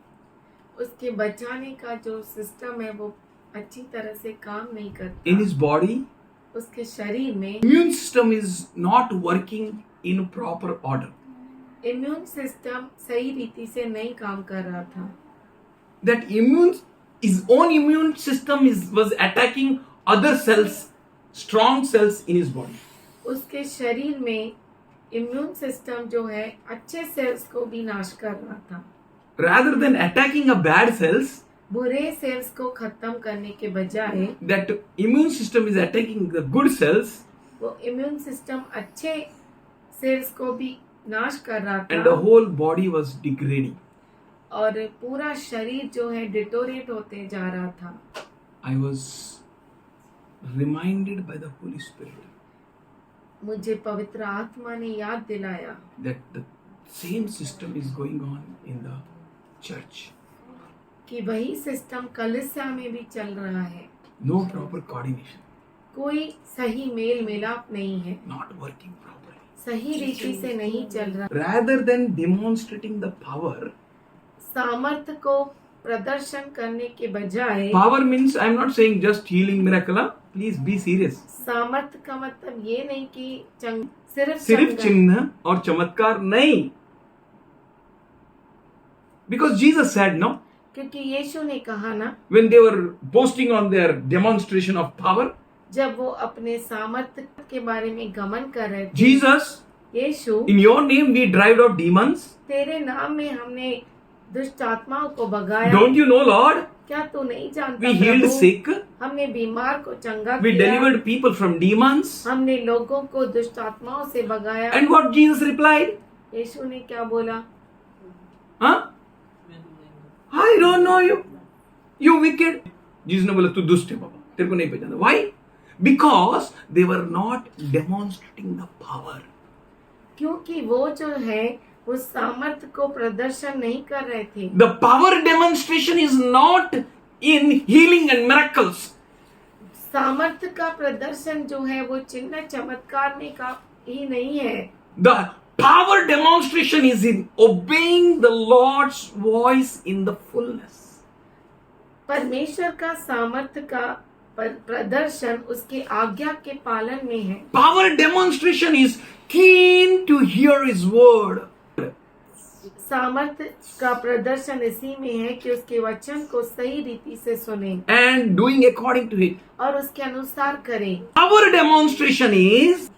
उसके बचाने का जो सिस्टम है वो अच्छी तरह से काम नहीं करता। In his body, उसके शरीर में immune system is not working in proper order. Immune system सही रीति से नहीं काम कर रहा था। That his own immune system was attacking other cells, strong cells in his body. उसके शरीर में इम्यून सिस्टम जो है अच्छे सेल्स को भी नाश कर रहा था। Rather than attacking a bad cells, बुरे सेल्स को खत्म करने के बजाय that immune system is attacking the good cells, वो इम्यून सिस्टम अच्छे सेल्स को भी नाश कर रहा and the था whole body was degrading. और पूरा शरीर जो है डिटोरेट होते जा रहा था। I was reminded by the Holy Spirit मुझे पवित्र आत्मा ने याद दिलाया that the same system is going on in the church. कि वही सिस्टम कलीसिया में भी चल रहा है। No proper coordination, कोई सही मेल मिलाप नहीं है, not working properly. सही रीति से नहीं चल रहा। Rather than demonstrating the power, सामर्थ्य को प्रदर्शन करने के बजाय power means I'm not saying just healing miracle. Please be serious. सामर्थ्य का मतलब ये नहीं कि सिर्फ सिर्फ चंगा- चिन्ह और चमत्कार नहीं. Because Jesus said no, क्योंकि यीशु ने कहा ना, when they were boasting on their demonstration of power, जब वो अपने सामर्थ्य के बारे में गमन कर रहे थे, Jesus, Yeshu in your name we drive out demons. तेरे नाम में हमने दुष्ट आत्माओं को भगाया। Don't you know, Lord? क्या तू नहीं जानता We healed प्रभु? sick. हमने बीमार को चंगा We किया। delivered people from demons. हमने लोगों को दुष्ट आत्माओं से भगाया। And what Jesus replied? यीशु ने क्या बोला? हाँ, I don't know you wicked. Jesus ने बोला तू दुष्ट है बाबा, तेरे को नहीं पहचाना। Why? Because they were not demonstrating the power. क्योंकि वो जो है वो सामर्थ्य को प्रदर्शन नहीं कर रहे थे। The power demonstration is not in healing and miracles. सामर्थ्य का प्रदर्शन जो है वो चिन्ह चमत्कार में का ही नहीं है। The power demonstration is in obeying the Lord's voice in the fullness. परमेश्वर का सामर्थ्य का प्रदर्शन उसके आज्ञा के पालन में है। Power demonstration is keen to hear His word. सामर्थ्य का प्रदर्शन इसी में है कि उसके वचन को सही रीति से सुने And doing according to it. और उसके अनुसार करें। Power demonstration is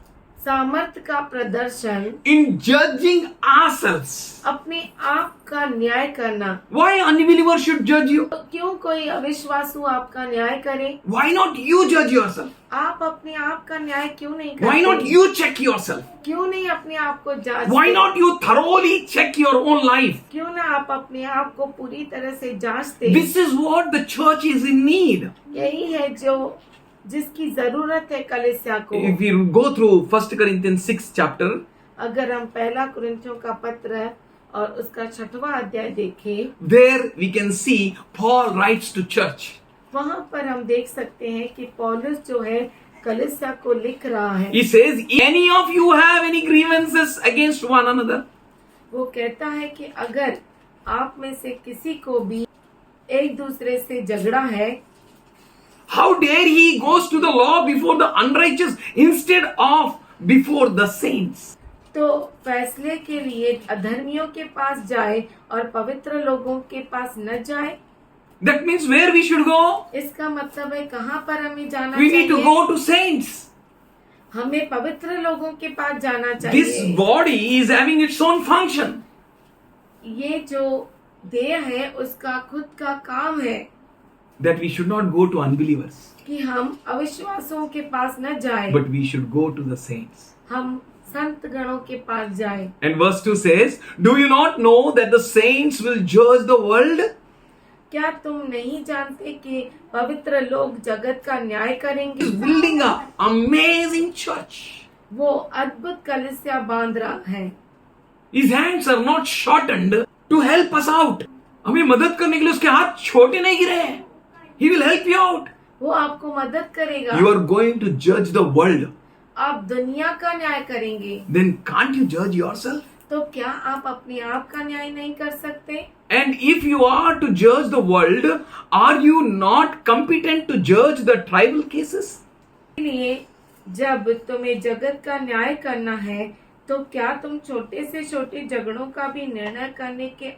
सामर्थ्य का प्रदर्शन in judging ourselves. अपने आप का न्याय करना। Why unbelievers should judge you? क्यों कोई अविश्वासु आपका न्याय करे? Why not you judge yourself? आप अपने आप का न्याय क्यों नहीं करते? Why not you check yourself? क्यों नहीं अपने आप को जांचते? Why not you thoroughly check your own life? क्यों ना आप अपने आप को पूरी तरह से जांचते? This is what the church is in need. यही है जो जिसकी जरूरत है कलीसिया को। If we go through 1 Corinthians 6 chapter, अगर हम पहला कुरिन्थियों का पत्र और उसका 6वां अध्याय देखें, there we can see Paul writes to church. वहाँ पर हम देख सकते हैं कि पौलुस जो है कलीसिया को लिख रहा है। He says, any of you have any grievances against one another? वो कहता है कि अगर आप में से किसी को भी एक दूसरे से झगड़ा है, How dare he goes to the law before the unrighteous instead of before the saints? तो फैसले के लिए अधर्मियों के पास जाए और पवित्र लोगों के पास न जाए। That means where we should go? इसका मतलब है कहाँ पर हमें जाना We need to चाहिए? go to saints. हमें पवित्र लोगों के पास जाना चाहिए। This body is having its own function. ये जो देह है उसका खुद का काम है That we should not go to unbelievers, कि हम अविश्वासों के पास न जाए, but we should go to the saints. हम संत गणों के पास जाए। And verse 2 says, do you not know that the saints will judge the world? क्या तुम नहीं जानते कि पवित्र लोग जगत का न्याय करेंगे? He's building a amazing church. वो अद्भुत कलीसिया बांध रहा है। His hands are not shortened to help us out. हमें मदद करने के लिए उसके हाथ छोटे नहीं गिरे हैं. He will help you out. वो आपको मदद करेगा। You are going to judge the world. आप दुनिया का न्याय करेंगे, Then can't you judge yourself? तो क्या आप अपने आप का न्याय नहीं कर सकते? And if you are to judge the world, are you not competent to judge the tribal cases? इसलिए जब तुम्हें जगत का न्याय करना है, तो क्या तुम छोटे से छोटे झगड़ों का भी निर्णय करने के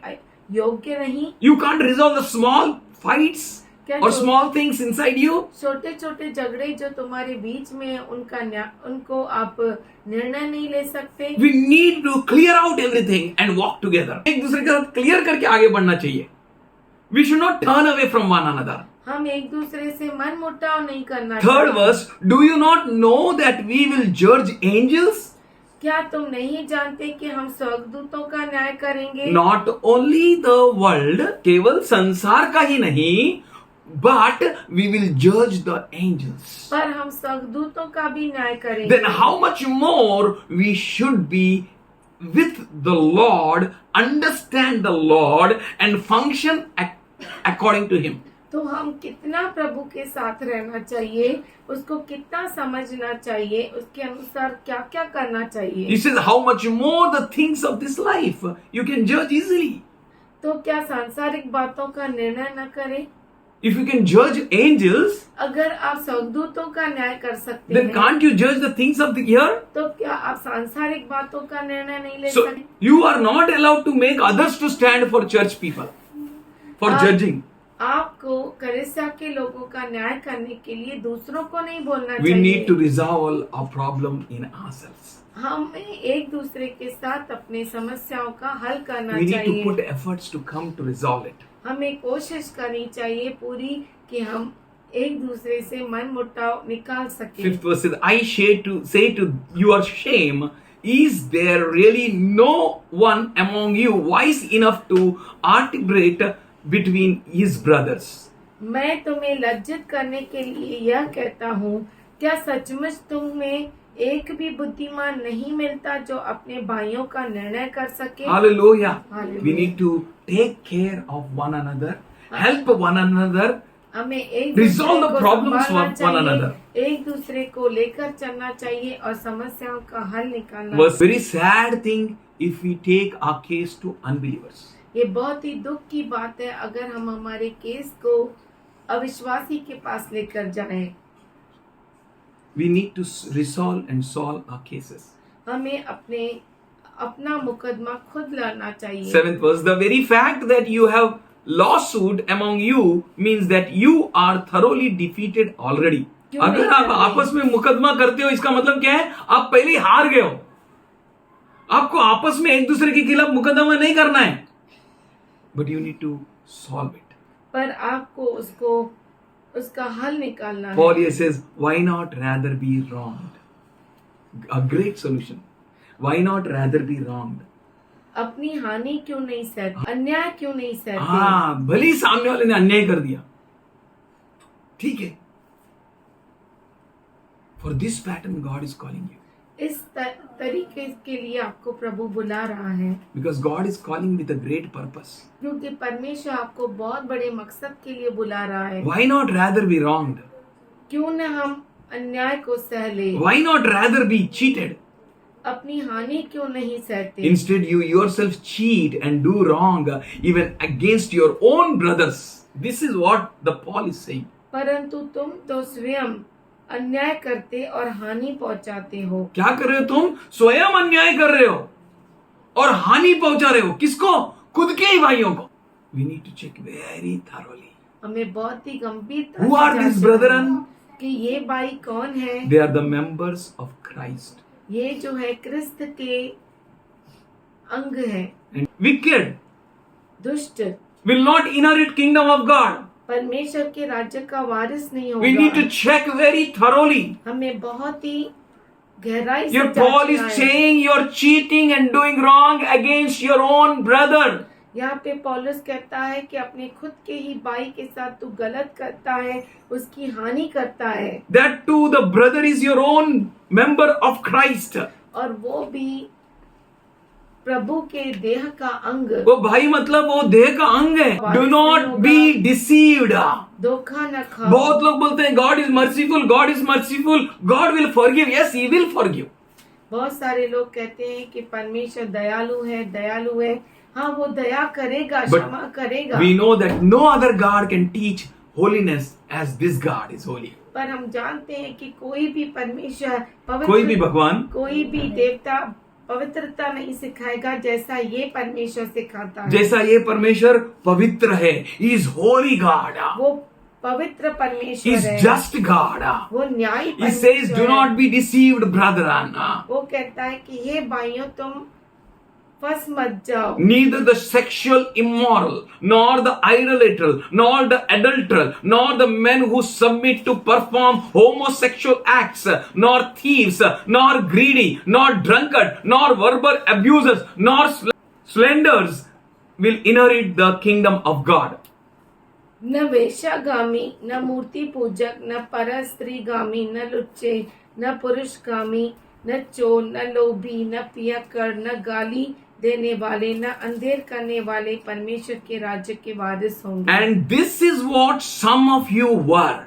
योग्य नहीं? You can't resolve the small fights or small things inside you. छोटे छोटे झगड़े जो तुम्हारे बीच में है, उनको आप निर्णय नहीं ले सकते। We need to clear out everything and walk together. एक दूसरे के साथ क्लियर करके आगे बढ़ना चाहिए. We should not turn away from one another. हम एक दूसरे से मन मुटाव नहीं करना Third चाहिए। verse, do you not know that we will judge angels? क्या तुम नहीं जानते कि हम स्वर्गदूतों का न्याय करेंगे? Not only the world, केवल संसार का ही नहीं, but we will judge the angels. पर हम स्वर्गदूतों का भी न्याय करेंगे। Then how much more we should be with the Lord, understand the Lord and function according to Him. तो हम कितना प्रभु के साथ रहना चाहिए, उसको कितना समझना चाहिए, उसके अनुसार क्या क्या करना चाहिए। He says how much more the things of this life you can judge easily. तो क्या सांसारिक बातों का निर्णय न करें? If you can judge angels, अगर आप स्वर्गदूतों का न्याय कर सकते then हैं, can't you judge the things of the earth? तो क्या आप सांसारिक बातों का निर्णय नहीं ले So सकते? you are not allowed to make others to stand for church people, for judging. आपको कलीसिया के लोगों का न्याय करने के लिए दूसरों को नहीं बोलना We need to चाहिए। resolve our problem in ourselves. हमें एक दूसरे के साथ अपनी समस्याओं का हल करना We need to चाहिए। put efforts to come to resolve it. हमें कोशिश करनी चाहिए पूरी कि हम एक दूसरे से मन मुटाव निकाल सकें। Fifth verse says, I say to your shame, is there really no one among you wise enough to articulate between his brothers? मैं तुम्हें लज्जित करने के लिए यह कहता हूँ, क्या सचमुच तुम में एक भी बुद्धिमान नहीं मिलता जो अपने भाइयों का निर्णय कर सके? Hallelujah. Hallelujah. We need to take care of one another, help one another, हमें एक Resolve दूसरे the को problems संभालना of one another. चाहिए, एक दूसरे को लेकर चलना चाहिए और समस्याओं का हल निकालना was very sad thing if we take our case to unbelievers. ये बहुत ही दुख की बात है अगर हम हमारे केस को अविश्वासी के पास लेकर जाएं। We need to resolve and solve our cases. हमें अपना मुकदमा खुद लड़ना चाहिए। 7th verse, the very fact that you have lawsuit among you means that you are thoroughly defeated already. क्यों अगर नहीं आप करते? आपस में मुकदमा करते हो इसका मतलब क्या है? आप पहले ही हार गए हो। आपको आपस में एक दूसरे के खिलाफ मुकदमा नहीं करना है, but you need to solve it. पर आपको उसका हल निकालना है। Paul here says, why not rather be wronged? A great solution. Why not rather be wronged? अपनी हानि क्यों नहीं सहते, अन्याय क्यों नहीं सहते? हाँ, भले ही सामने वाले ने अन्याय कर दिया, ठीक है। For this pattern God is calling you. इस तरीके के लिए आपको प्रभु बुला रहा है, Because God is calling with a great purpose. क्योंकि परमेश्वर आपको बहुत बड़े मकसद के लिए बुला रहा है। Why not rather be wronged? क्यों न हम अन्याय को सह ले, Why not rather be cheated? अपनी हानि क्यों नहीं सहते? Instead you yourself cheat and do wrong even against your own brothers. This is what the Paul is saying. परंतु तुम तो स्वयं अन्याय करते और हानि पहुंचाते हो। क्या कर रहे हो तुम? स्वयं अन्याय कर रहे हो और हानि पहुंचा रहे हो। किसको? खुद के ही भाइयों को। We need to check very thoroughly. हमें बहुत ही गंभीरता Who से are these जांचना brethren? है कि ये भाई कौन है। They are the members of Christ. ये जो है क्रिस्त के अंग है। And wicked दुष्ट will not inherit kingdom of God. परमेश्वर के राज्य का वारिस नहीं We need to होगा। check very thoroughly. हमें बहुत ही गहराई से Here Paul is जांचना है। saying you're cheating and doing wrong against your own brother. यहाँ पे पौलुस कहता है कि अपने खुद के ही भाई के साथ तू गलत करता है, उसकी हानि करता है। That too, the brother is your own member of Christ. और वो भी प्रभु के देह का अंग। वो भाई मतलब वो देह का अंग है। Do not be deceived. धोखा न खाओ। बहुत लोग बोलते हैं God is merciful, God is merciful, God will forgive. Yes, He will forgive. बहुत सारे लोग कहते हैं कि परमेश्वर दयालु है। हाँ, वो दया करेगा, But क्षमा करेगा। we know that no other God can teach holiness as this God is holy. पर हम जानते हैं कि कोई भी परमेश्वर कोई भी भगवान, कोई भी देवता पवित्रता नहीं सिखाएगा जैसा ये परमेश्वर सिखाता है। जैसा ये परमेश्वर पवित्र है. He is holy God. वो पवित्र He परमेश्वर is है। just God. वो न्यायी He says, परमेश्वर do है। not be deceived, brethren. वो कहता है कि हे भाइयों, तुम फंस मत जाओ। Neither the sexual immoral, nor the idolater, nor the adulterer, nor the men who submit to perform homosexual acts, nor thieves, nor greedy, nor drunkard, nor verbal abusers, nor slanderers will inherit the kingdom of God. न वेश्यागामी, न मूर्ति पूजक, न परस्त्रीगामी, न लुच्चे, न पुरुषगामी, न चोर, न लोभी, न पियक्कड़, न गाली देने वाले, न अंधेर करने वाले परमेश्वर के राज्य के वारिस होंगे। And this is what some of you were.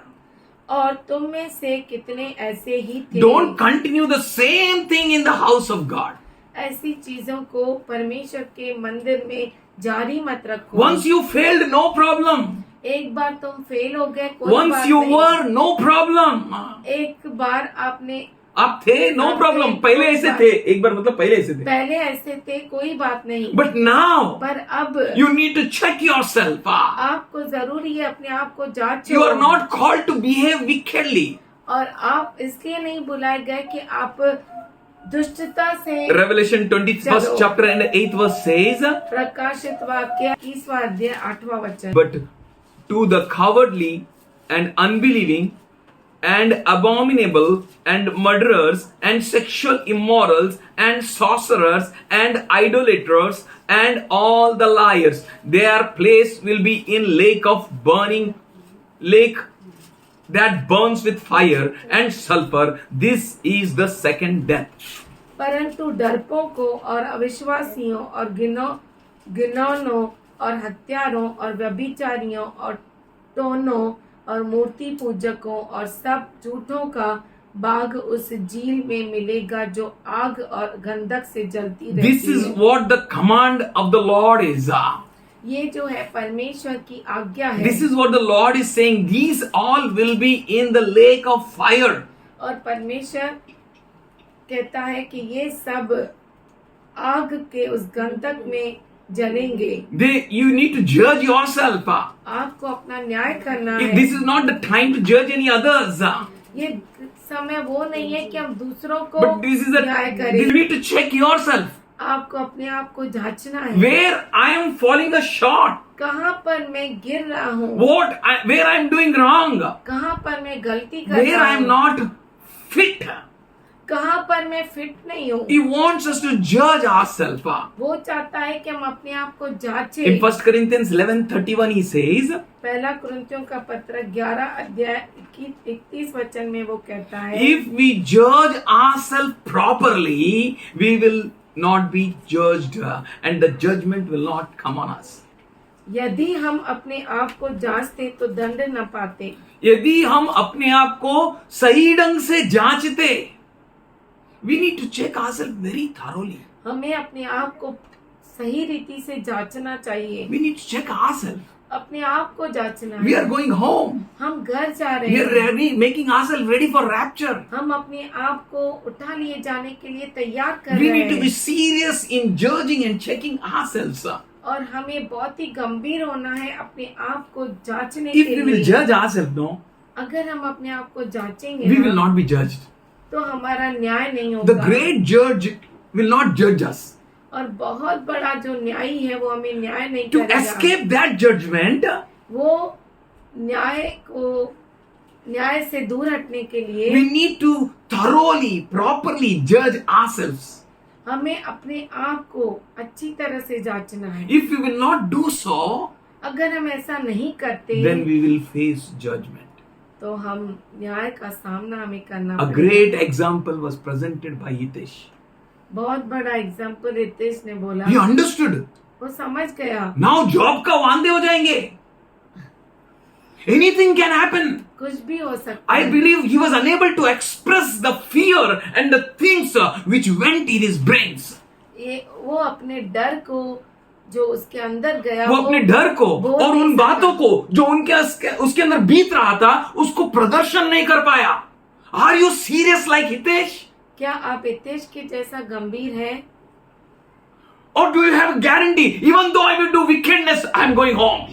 और तुम में से कितने ऐसे ही थे। Don't continue the same thing in the house of God. ऐसी चीजों को परमेश्वर के मंदिर में जारी मत रखो। Once you failed, no problem. एक बार तुम फेल हो गए, कोई Once बात you नहीं। were, no problem. एक बार आपने आप थे, no problem. पहले ऐसे थे, एक बार मतलब पहले ऐसे थे. पहले ऐसे थे, कोई बात नहीं। But now, पर अब you need to check yourself. आपको जरूरी है अपने आप को जांचो। You are not called to behave wickedly. और आप इसलिए नहीं बुलाए गए कि आप दुष्टता से। Revelation 21st chapter and 8th verse says, प्रकाशित वाक्य 21वां अध्याय 8वां वचन। but to the cowardly and unbelieving and abominable and murderers and sexual immorals and sorcerers and idolaters and all the liars. Their place will be in lake that burns with fire and sulfur. This is the second death. परंतु डरपोकों और अविश्वासियों और गिनौनों और हत्यारों और व्यभिचारियों और टोनों और मूर्ति पूजकों और सब झूठों का बाग उस झील में मिलेगा जो आग और गंधक से जलती रहती This is है। what the command of the Lord is. ये जो है परमेश्वर की आज्ञा है। This is what the Lord is saying. These all will be in the lake of fire. और परमेश्वर कहता है कि ये सब आग के उस गंधक में जलेंगे। You need to judge yourself. आपको अपना न्याय करना है। This is not the time to judge any others. ये समय वो नहीं है कि हम दूसरों को But this is न्याय करें। you need to check yourself. आपको अपने आप को जांचना है। Where I am falling a short. कहाँ पर मैं गिर रहा हूँ, Where I am doing wrong. कहाँ पर मैं गलती कर Where रहा I am हूँ, not fit. कहाँ पर मैं फिट नहीं हूँ। He wants us to judge ourselves. वो चाहता है कि हम अपने आप को जांचें। In 1 Corinthians 11:31 he says, पहला कुरिन्थियों का पत्र 11 अध्याय 31 वचन में वो कहता है, if we judge ourselves properly, we will not be judged and the judgment will not come on us. यदि हम अपने आप को जांचते तो दंड न पाते। यदि हम अपने आप को सही ढंग से जांचते, we need to check ourselves very thoroughly. हमें अपने आप को सही रीति से जांचना चाहिए। We need to check ourselves. अपने आप को जांचना We है। are going home. हम घर जा रहे We are हैं। ready, making ourselves ready for rapture. हम अपने आप को उठा लिए जाने के लिए तैयार कर We रहे need to be हैं serious in judging and checking ourselves. और हमें बहुत ही गंभीर होना है अपने आप को जांचने If के we will लिए। judge ourselves, no, अगर हम अपने आप को जांचेंगे we will ना, not be judged. तो हमारा न्याय नहीं The होगा। great judge will not judge us. और बहुत बड़ा जो न्यायी है वो हमें न्याय नहीं To करेगा। escape that judgment, वो न्याय से दूर हटने के लिए we need to thoroughly, properly judge ourselves. हमें अपने आप को अच्छी तरह से जांचना है। If we will not do so, अगर हम ऐसा नहीं करते then we will face judgment. तो हम न्याय का सामना हमें करना A पड़ेगा। great example was presented by Hitesh. बहुत बड़ा एग्जाम्पल रितेश ने बोला। He understood. वो समझ गया Now job का वांदे हो जाएंगे. Anything can happen. कुछ भी हो सकता I है। believe he was unable to express the fear and the things which went in his brains. वो अपने डर को जो उसके अंदर गया वो अपने डर को बोल और नहीं उन सका। बातों को जो उसके अंदर बीत रहा था उसको प्रदर्शन नहीं कर पाया. Are you serious like Hitesh? क्या आप हितेश के जैसा गंभीर है? Or do you have a guarantee? Even though I will do wickedness, I am going home.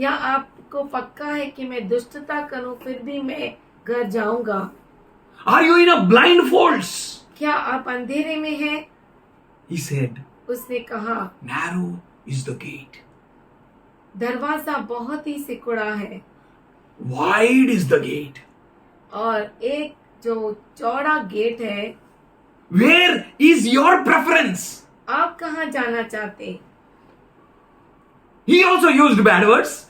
या आपको पक्का है कि मैं दुष्टता करूं फिर भी मैं घर जाऊंगा? Are you in a blindfolds? क्या आप अंधेरे में हैं? He said, उसने कहा, narrow is the gate. दरवाजा बहुत ही सिकुड़ा है Wide is the gate. और एक जो चौड़ा गेट है। Where is your preference? आप कहाँ जाना चाहते? He also used bad words.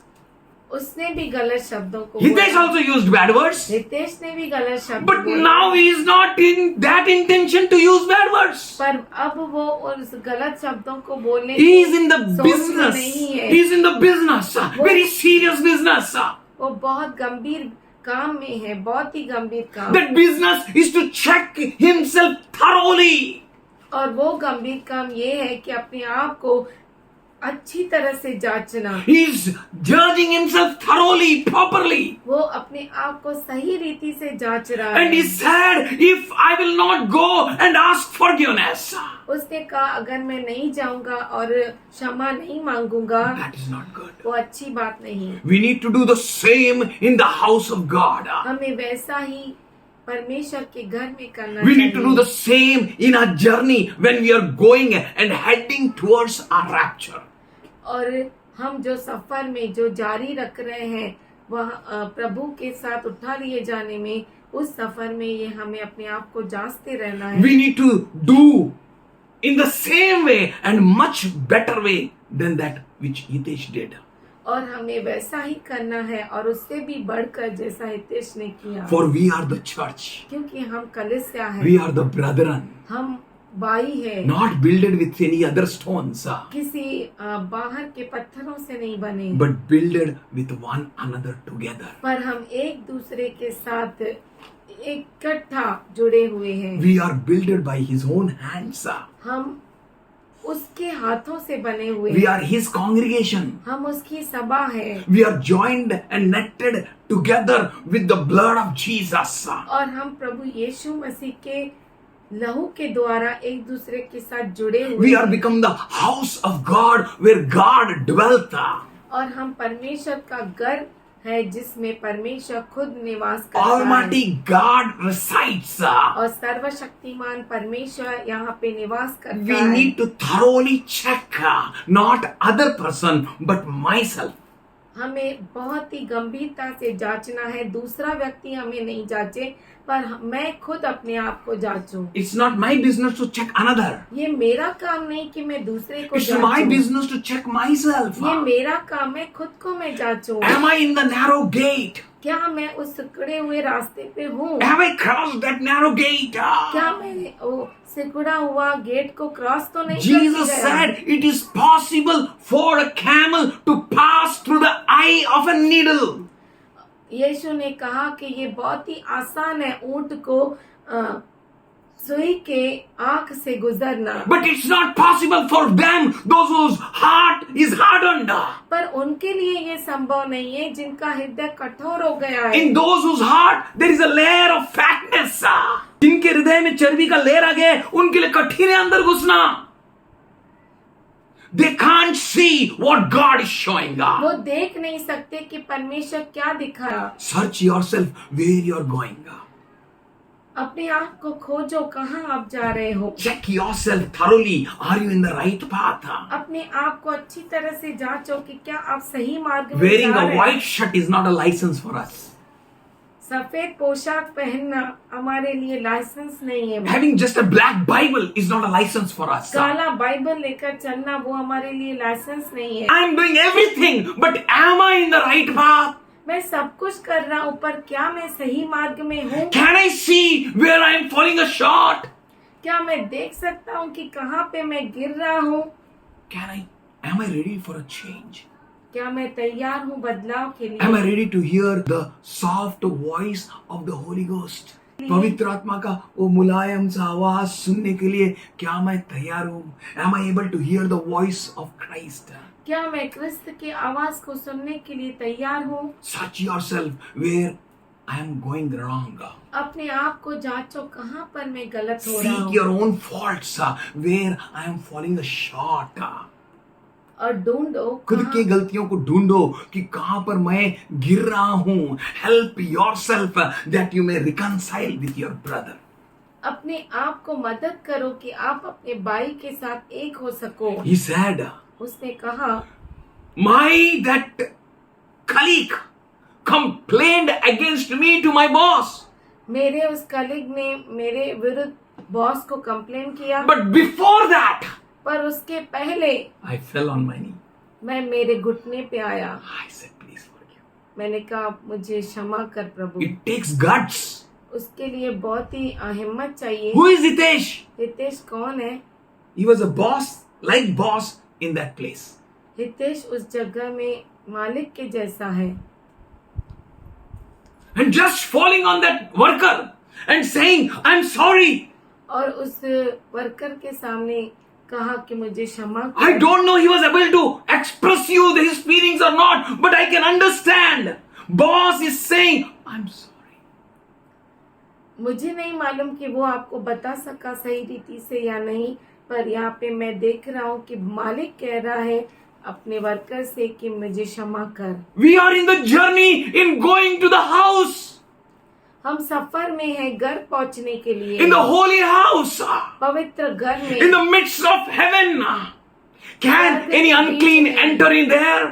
उसने भी गलत शब्दों को Hitesh बोला। also used bad words. Hitesh ने भी गलत शब्द But बोले। now he is not in that intention to use bad words. पर अब वो उस गलत शब्दों को बोलने He is in the सोच में business. नहीं है। He is in the business. Very serious business. वो बहुत गंभीर काम में है, बहुत ही गंभीर काम। That business is to check himself thoroughly. और वो गंभीर काम ये है कि अपने आप को अच्छी तरह से जांचना। He is judging himself thoroughly, properly. वो अपने आप को सही रीति से जांच रहा And he है। said, if I will not go and ask forgiveness, उसने कहा अगर मैं नहीं जाऊंगा और क्षमा नहीं मांगूंगा that is not good. वो अच्छी बात नहीं। We need to do the same in the house of God. हमें वैसा ही परमेश्वर के घर में करना We need to do चाहिए। the same in our journey when we are going and heading towards our rapture. और हम जो सफर में जो जारी रख रहे हैं वह प्रभु के साथ उठा लिए जाने में उस सफर में ये हमें अपने आप को जांचते रहना है। We need to do in the same way and much better way than that which Hitesh did. और हमें वैसा ही करना है और उससे भी बढ़कर जैसा हितेश ने किया। For we are the church. क्योंकि हम कलीसिया हैं, We are the brethren. हम भाई है, Not builded with any other stones, किसी बाहर के पत्थरों से नहीं बने, but builded with one another together. पर हम एक दूसरे के साथ इकट्ठा जुड़े हुए हैं। We are builded by His own hands. हम उसके हाथों से बने हुए We हैं, are His congregation. हम उसकी सभा है We are joined and netted together with the blood of Jesus. और हम प्रभु यीशु मसीह के लहू के द्वारा एक दूसरे के साथ जुड़े हुए We are हैं become the house of God where God dwelt. और हम परमेश्वर का घर है जिसमें परमेश्वर खुद निवास करता है Almighty God resides. और सर्वशक्तिमान परमेश्वर यहाँ पे निवास करता We है। need to thoroughly check not other person but myself. हमें बहुत ही गंभीरता से जांचना है, दूसरा व्यक्ति हमें नहीं जांचे पर मैं खुद अपने आप को जांचूं। It's not my business to check another. ये मेरा काम नहीं कि मैं दूसरे को It's my जांचूं। business to check myself. ये मेरा काम है खुद को मैं जांचूं। Am I in the narrow gate? क्या मैं उस सिकुड़े हुए रास्ते पे हूँ? Have I crossed that narrow gate? क्या मैं वो सिकुड़ा हुआ गेट को क्रॉस तो नहीं Jesus करके गया? said it is possible for a camel to pass through the eye of a needle. यीशु ने कहा कि ये बहुत ही आसान है ऊंट को सुई के आंख से गुजरना, But it's not possible for them, those whose heart is hardened. पर उनके लिए ये संभव नहीं है जिनका हृदय कठोर हो गया है। In those whose heart there is a layer of fatness. जिनके हृदय में चर्बी का लेयर आ गया है, उनके लिए कठिन है अंदर घुसना। They can't see what God is showing. वो देख नहीं सकते कि परमेश्वर क्या दिखा रहा। Search yourself where you are going. अपने आप को खोजो कहाँ आप जा रहे हो। Check yourself thoroughly. Are you in the right path? अपने आप को अच्छी तरह से जांचो कि क्या आप सही मार्ग में Wearing जा a रहे हैं। white shirt is not a license for us. सफेद पोशाक पहनना हमारे लिए लाइसेंस नहीं है। Having just a black Bible is not a license for us. काला बाइबल लेकर चलना वो हमारे लिए लाइसेंस नहीं है। I am doing everything, but am I in the right path? मैं सब कुछ कर रहा हूँ पर क्या मैं सही मार्ग में हूँ? Can I see where I am falling a short? क्या मैं देख सकता हूँ कि कहाँ पे मैं गिर रहा हूँ? Am I ready for a change? क्या मैं तैयार हूँ बदलाव के Am I लिए? ready to hear the soft voice of the Holy Ghost? पवित्र आत्मा का वो मुलायम सा आवाज सुनने के लिए क्या मैं तैयार हूँ? Am I able to hear the voice of Christ? क्या मैं क्रिस्त की आवाज को सुनने के लिए तैयार हूँ? Search yourself where I am going wrong. अपने आप को जांचो कहाँ पर मैं गलत हो रहा Seek हूँ your own faults where I am falling short. और ढूंढो खुद की कहाँ- गलतियों को ढूंढो कि कहां पर मैं गिर रहा हूं. Help yourself that you may reconcile with your brother. अपने आप को मदद करो कि आप अपने भाई के साथ एक हो सको। He said, उसने कहा that colleague complained against me to my boss. मेरे उस कलीग ने मेरे विरुद्ध बॉस को कंप्लेन किया, But before that, पर उसके पहले I fell on my knee. मैं मेरे घुटने पे आया। I said, please forgive. मैंने कहा मुझे क्षमा कर प्रभु। It takes guts. उसके लिए बहुत ही हिम्मत चाहिए। Who is Hitesh? हितेश कौन है? He was a boss in that place. Hitesh उस जगह में मालिक के जैसा है And just falling on that worker and saying, I'm sorry. और उस वर्कर के सामने कहा कि मुझे क्षमा I कर। don't know he was able to express you his feelings or not, but I can understand. Boss is saying, I'm sorry. मुझे नहीं मालूम कि वो आपको बता सका सही रीति से या नहीं, पर यहाँ पे मैं देख रहा हूँ कि मालिक कह रहा है अपने वर्कर से कि मुझे क्षमा कर। We are in the journey in going to the house, हम सफर में हैं घर पहुँचने के लिए, in the holy house, पवित्र घर में, in the midst of heaven. Can any unclean enter in there?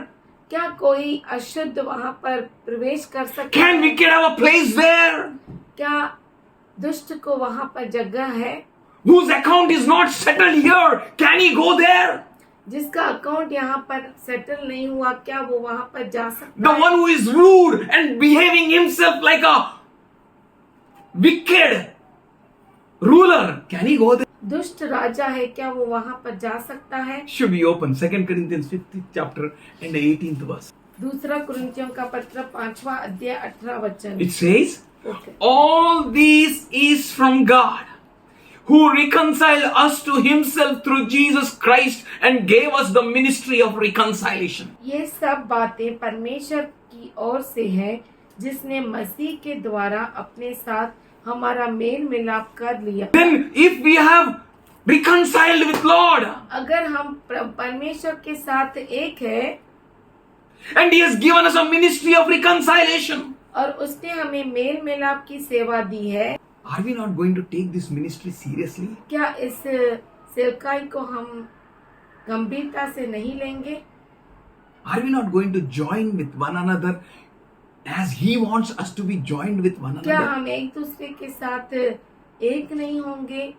क्या कोई अशुद्ध वहाँ पर प्रवेश कर सकता Can है? wicked have a place there? क्या दुष्ट को वहां पर जगह है? Whose account is not settled here, can he go there? जिसका अकाउंट यहाँ पर सेटल नहीं हुआ, क्या वो वहां पर जा सकता The है? one who is rude and behaving himself like a wicked ruler, can he go there? दुष्ट राजा है, क्या वो वहां पर जा सकता है? Should be open. 2 Corinthians 5th chapter and the 18th verse. दूसरा कुरिन्थियों का पत्र 5वां अध्याय 18 वचन। It says, okay. all this is from God, who reconciled us to himself through Jesus Christ and gave us the ministry of reconciliation. ये सब बातें परमेश्वर की ओर से है, जिसने मसीह के द्वारा अपने साथ हमारा मेल मिलाप कर लिया। Then if we have reconciled with Lord, अगर हम परमेश्वर के साथ एक है and he has given us a ministry of reconciliation, और उसने हमें मेल मिलाप की सेवा दी है, are we not going to take this ministry seriously? क्या इस सेवकाई को हम गंभीरता से नहीं लेंगे? Are we not going to join with one another as he wants us to be joined with one क्या another? हम एक दूसरे के साथ एक नहीं होंगे,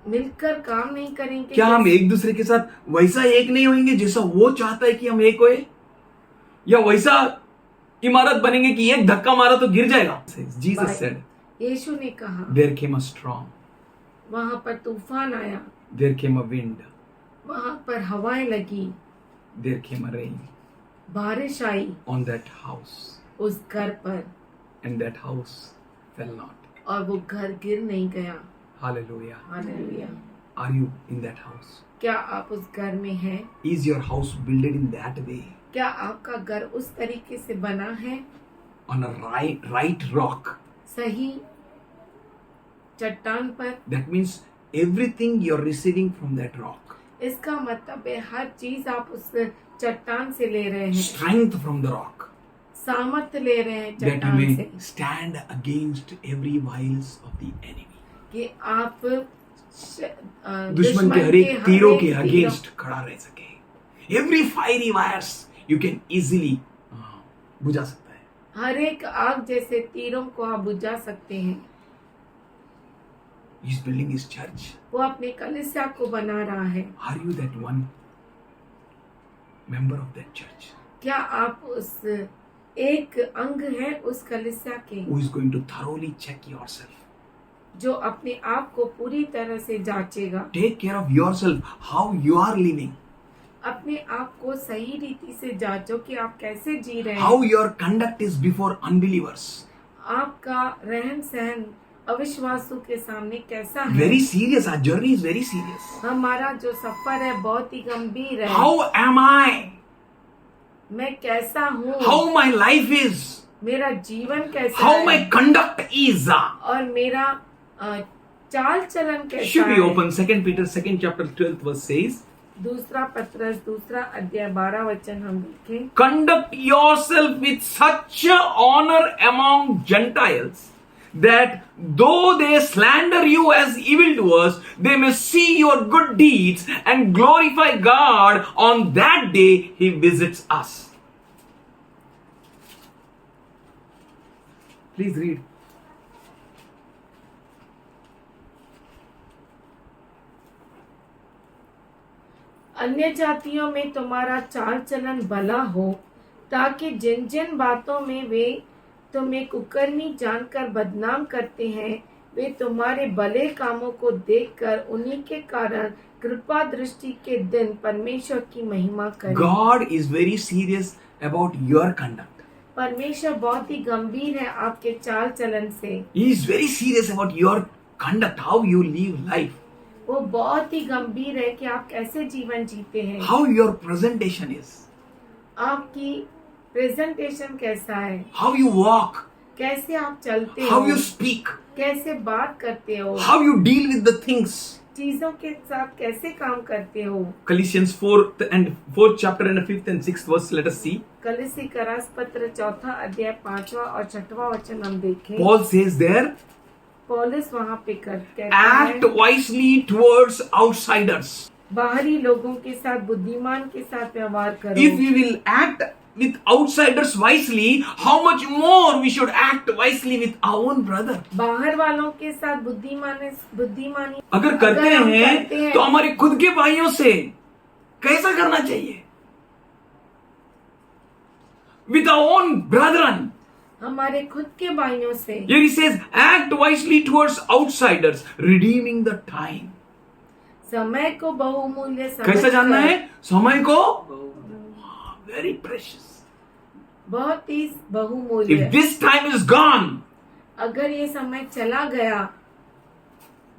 मिलकर काम नहीं करेंगे? क्या हम एक दूसरे के साथ वैसा एक नहीं होंगे जैसा वो चाहता है कि हम एक होए, या वैसा इमारत बनेंगे कि एक धक्का मारा तो गिर जाएगा? Jesus said, यीशु ने कहा, there came a storm, वहां पर तूफान आया, there came a wind, वहां पर हवाएं लगी, there came a rain बारिश आई on that house, उस घर पर, and that house fell not. और वो घर गिर नहीं गया। Hallelujah. Hallelujah. Are you in that house? क्या आप उस घर में हैं? Is your house built in that way, क्या आपका घर उस तरीके से बना है, on a right rock? सही चट्टान पर? That means everything you're receiving from that rock. इसका मतलब है हर चीज आप उस चट्टान से ले रहे हैं, Strength from the rock, सामर्थ्य ले रहे हैं that you चट्टान may से, stand against every wiles of the enemy. कि आप दुश्मन के हर एक तीरों के अगेंस्ट खड़ा रह सके. Every fiery wires you can easily बुझा सकता है. हर एक आग जैसे तीरों को आप बुझा सकते हैं. He's building his church. वो अपने कलीसिया को बना रहा है. Are you that one member of that church क्या आप उस एक अंग है उस कलीसिया के, who is going to thoroughly check yourself? जो अपने आप को पूरी तरह से जांचेगा, Take care of yourself, how you are living, अपने आप को सही रीति से जांचो कि आप कैसे जी रहे हैं, how your conduct is before unbelievers. आपका रहन सहन अविश्वासु के सामने कैसा है. Very serious, our journey is very serious. हमारा जो सफर है बहुत ही गंभीर है. How am I? मैं कैसा हूँ, How my life is? मेरा जीवन कैसा How है, my conduct is? और मेरा चाल चलन कैसा Should be है. open. 2 Peter 2nd chapter 12th verse says, दूसरा पत्रस दूसरा अध्याय 12 वचन हम देखें. conduct yourself with such honor among Gentiles, that though they slander you as evildoers, they may see your good deeds and glorify God on that day He visits us. Please read. अन्य जातियों में तुम्हारा चाल चलन भला हो, ताकि जिन जिन बातों में वे तुम्हें कुकर्मी जानकर बदनाम करते हैं, वे तुम्हारे भले कामों को देखकर उन्हीं के कारण कृपा दृष्टि के दिन परमेश्वर की महिमा करें. God is very serious about your conduct. परमेश्वर बहुत ही गंभीर है आपके चाल चलन से. He is very serious about your conduct, how you live life, वो बहुत ही गंभीर है कि आप कैसे जीवन जीते हैं, how your presentation is, आपकी प्रेजेंटेशन कैसा है, how you walk, कैसे आप चलते how हो, you speak, कैसे बात करते हो, how you deal with the things. चीजों के साथ कैसे काम करते हो. Colossians 4th chapter and 5th and 6th verse, let us see. कलीसी का रास पत्र 4 अध्याय 5वां और 6वां वचन हम देखें. Paul says there, पौलुस वहाँ पे कहता act है, wisely towards outsiders. बाहरी लोगों के साथ बुद्धिमान के साथ व्यवहार करो. If we will act with outsiders wisely, how much more we should act wisely with our own brother. बाहर वालों के साथ बुद्धिमानी अगर करते हम हैं करते हैं तो हमारे खुद के भाइयों से कैसा करना चाहिए? With our own brethren. हमारे खुद के भाइयों से। Here he says, act wisely towards outsiders, redeeming the time. समय को बहुमूल्य समझकर। कैसा जानना है? समय को very precious. बहुत ही बहुमूल्य। If this time is gone, अगर ये समय चला गया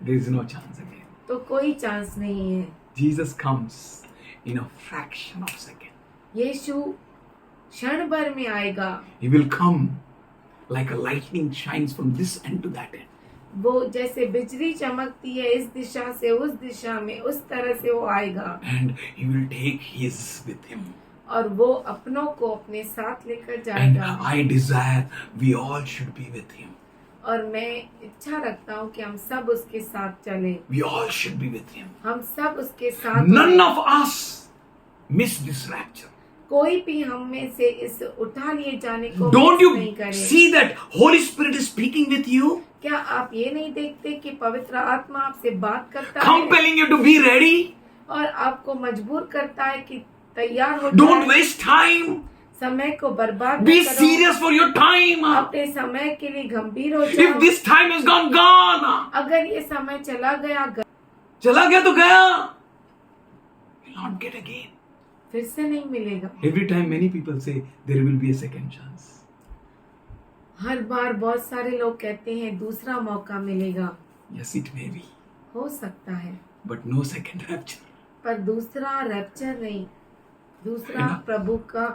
there is no chance again. तो कोई चांस नहीं है। Jesus comes in a fraction of a second. यीशु क्षण भर में आएगा। He will come like a lightning shines from this end to that end. वो जैसे बिजली चमकती है इस दिशा से उस दिशा में, उस तरह से वो आएगा। And he will take his with him. और वो अपनों को अपने साथ लेकर And जाएगा। I desire we all should be with him. और मैं इच्छा रखता हूँ कि हम सब उसके साथ चलें। We all should be with him. हम सब उसके साथ None of us miss this rapture. कोई भी हम में से इस उठा लिए जाने को Don't मिस नहीं you करे। see that Holy Spirit is speaking with you, क्या आप ये नहीं देखते कि पवित्र आत्मा आपसे बात करता है compelling you to be ready? और आपको मजबूर करता है कि तैयार हो Don't जाए। waste time. समय को बर्बाद Be न करो। serious for your time. अपने समय के लिए गंभीर हो If जाओ। this time is gone, अगर ये समय चला गया चला गया तो गया. Will not get again. फिर से नहीं मिलेगा। Every time many people say there will be a second chance. हर बार बहुत सारे लोग कहते हैं दूसरा मौका मिलेगा। Yes, it may be, हो सकता है, but no second rapture. पर दूसरा रैप्चर नहीं, दूसरा है ना? प्रभु का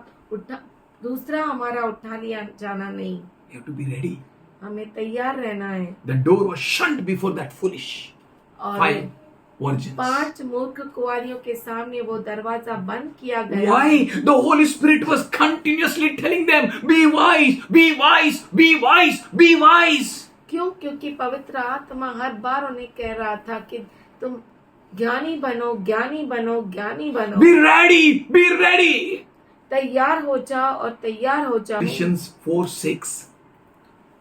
दूसरा हमारा उठा लिया जाना नहीं। You have to be ready. हमें तैयार रहना है। The door was shut before that foolish और 5 virgins. 5 मूर्ख कुंवारियों के सामने वो दरवाजा बंद किया गया। Why? The Holy Spirit was continuously telling them, be wise, be wise, be wise, be wise. क्यों? क्योंकि पवित्र आत्मा हर बार उन्हें कह रहा था कि तुम ज्ञानी बनो, ज्ञानी बनो, ज्ञानी बनो। Be ready, be ready. तैयार हो जाओ और तैयार हो जाओ। Ephesians 4:6.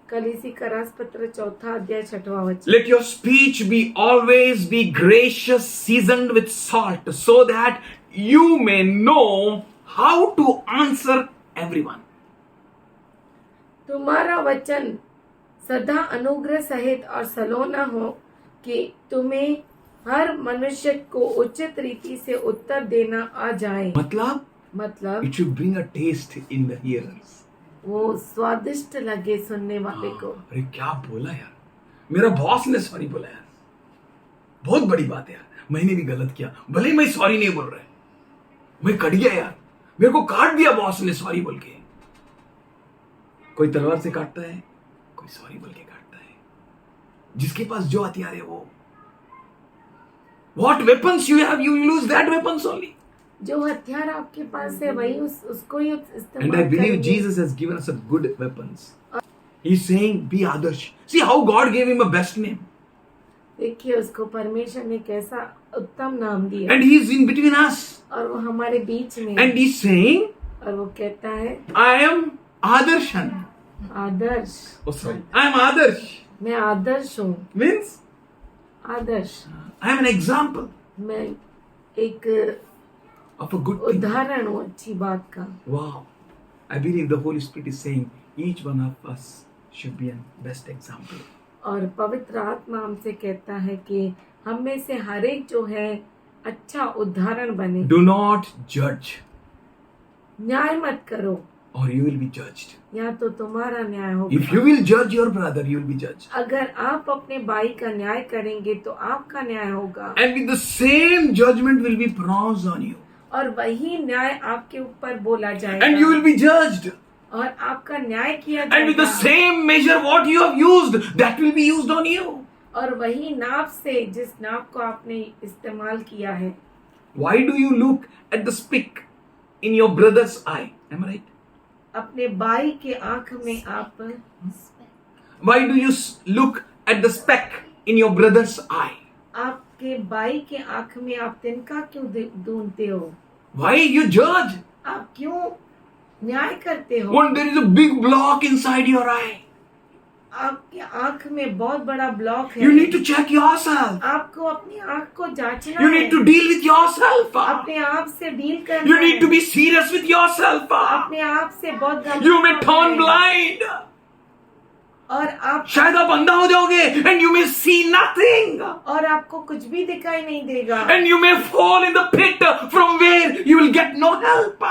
कलीसी का राजपत्र 4 अध्याय 6वां वचन। Let your speech be always be gracious, seasoned with salt, so that you may know how to answer everyone. तुम्हारा वचन सदा अनुग्रह सहित और सलोना हो कि तुम्हें हर मनुष्य को उचित रीति से उत्तर देना आ जाए। मतलब it should bring a taste in the hearers. वो स्वादिष्ट लगे सुनने वाले को। अरे क्या बोला यार, मेरा बॉस ने सॉरी बोला यार, बहुत बड़ी बात है यार, मैंने भी गलत किया, भले ही मैं सॉरी नहीं बोल रहा है, मैं कट गया यार, मेरे को काट दिया बॉस ने सॉरी बोल के। कोई तलवार से काटता है, कोई सॉरी बोल के काटता है। जिसके पास जो हथियार है वो, what weapons you have, you use that weapons only. जो हथियार आपके पास है वही उसको ही इस्तेमाल And I believe करेंगे। Jesus has given us a good weapons. He's saying, be Adarsh. See how God gave him a best name. देखिए उसको परमेश्वर ने कैसा उत्तम नाम दिया। And he's in between us. और वो हमारे बीच में। And he's saying, और वो कहता है I am Adarshan. Adarsh. Oh, sorry. I am Adarsh. मैं आदर्श हूँ। Means, Adarsh. I am an example मैं एक of a good thing. उदाहरण हूँ अच्छी बात का। Wow. I believe the Holy Spirit is saying, each one of us should be a best example. और पवित्र आत्मा हमसे कहता है कि हम में से हर एक जो है अच्छा उदाहरण बने। Do not judge, न्याय मत करो or you will be judged. या तो तुम्हारा न्याय If होगा। you will judge your brother, you will be judged. अगर आप अपने भाई का न्याय करेंगे तो आपका न्याय होगा And with the same judgment will be pronounced on you. और वही न्याय आपके ऊपर बोला And you जाएगा will be judged. और आपका न्याय किया And with the जाएगा same measure what you have used, that will be used on you. और वही नाप से जिस नाप को आपने इस्तेमाल किया है। Why do you look at the speck in your brother's eye? Am I right? अपने भाई के आंख में आप Why do you look at the speck in your brother's eye? आपके भाई के आंख में आप तिनका क्यों ढूंढते हो? Why you judge? आप क्यों न्याय करते हो। when there is a big block inside your eye, आपकी आंख में बहुत बड़ा ब्लॉक है। you need to check yourself. आपको अपनी आंख को जांचना You है। need to deal with yourself. अपने आप से डील करना You need है। to be serious with yourself. अपने आप से बहुत गंभीर You may होना turn है। blind. और आप शायद आप अंधा हो जाओगे and you may see nothing. और आपको कुछ भी दिखाई नहीं देगा। And you may fall in the pit from where you will get no help.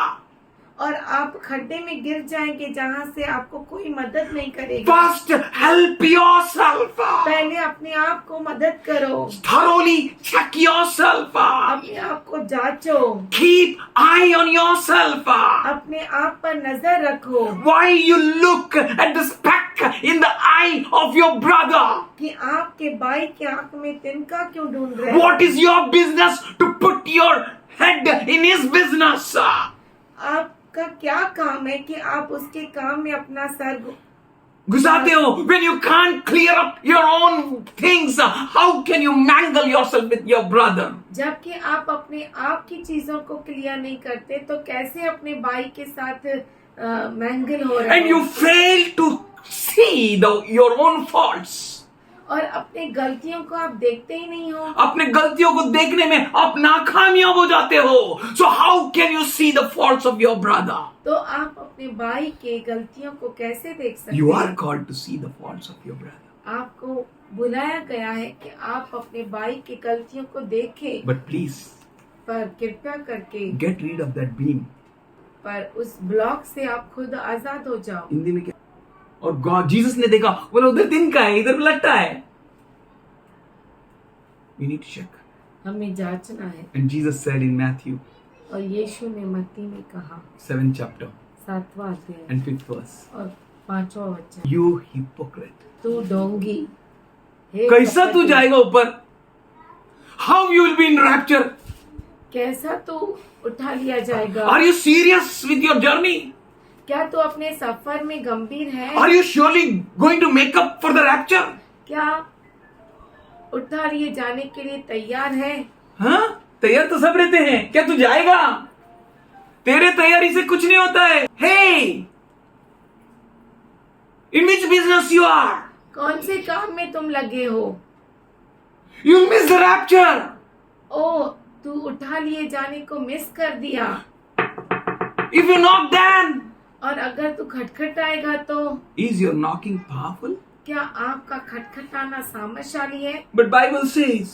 और आप खड्डे में गिर जाएंगे जहाँ से आपको कोई मदद नहीं करेगा। First, help yourself. पहले अपने आप को मदद करो। Thoroughly check yourself. अपने आप को जांचो। Keep eye on yourself. अपने आप पर नजर रखो Why you look at the speck in the eye of your brother? कि आपके भाई की आंख में तिनका क्यों ढूंढ रहे हो। What is your business to put your head in his business? आपका क्या काम है कि आप उसके काम में अपना सर घुसाते हो? When you can't clear up your own things, how can you mangle yourself with your brother? जबकि आप अपने आप की चीजों को क्लियर नहीं करते तो कैसे अपने भाई के साथ मैंगल हो रहे And you fail to see your own faults. और अपने गलतियों को आप देखते ही नहीं हो। अपने गलतियों को देखने में आप नाकामयाब हो जाते हो। So how can you see the faults of your brother? तो आप अपने भाई के गलतियों को कैसे देख सकते You are हैं। called to see the faults of your brother. आपको बुलाया गया है कि आप अपने भाई की गलतियों को देखें, But please पर कृपया करके get rid of that beam. पर उस ब्लॉक से आप खुद आजाद हो जाओ। हिंदी में क्या? और गॉड जीसस ने देखा, बोला उधर तिनका है, इधर लट्टा है। We need to check. हमें जांचना है। And Jesus said in Matthew और यीशु ने मत्ती में कहा 7th chapter 7वां अध्याय and 5th verse, और 5वां वचन, You hypocrite. तू डोंगी, हे कैसा तू कपटी, जाएगा ऊपर? How you will be in rapture? कैसा तू उठा लिया जाएगा। Are you serious with your journey? क्या तू अपने सफर में गंभीर है। Are you surely going to make up for the rapture? क्या उठा लिए जाने के लिए तैयार है। हाँ, तैयार तो सब रहते हैं। क्या तू जाएगा? तेरे तैयारी से कुछ नहीं होता है। Hey, in which business you are? कौन से काम में तुम लगे हो। You'll miss the rapture. ओ, तू उठा लिए जाने को मिस कर दिया। If you knock, then और अगर तू खटखटाएगा तो is your knocking powerful? क्या आपका खटखटाना सामर्थ्यशाली है। But Bible says,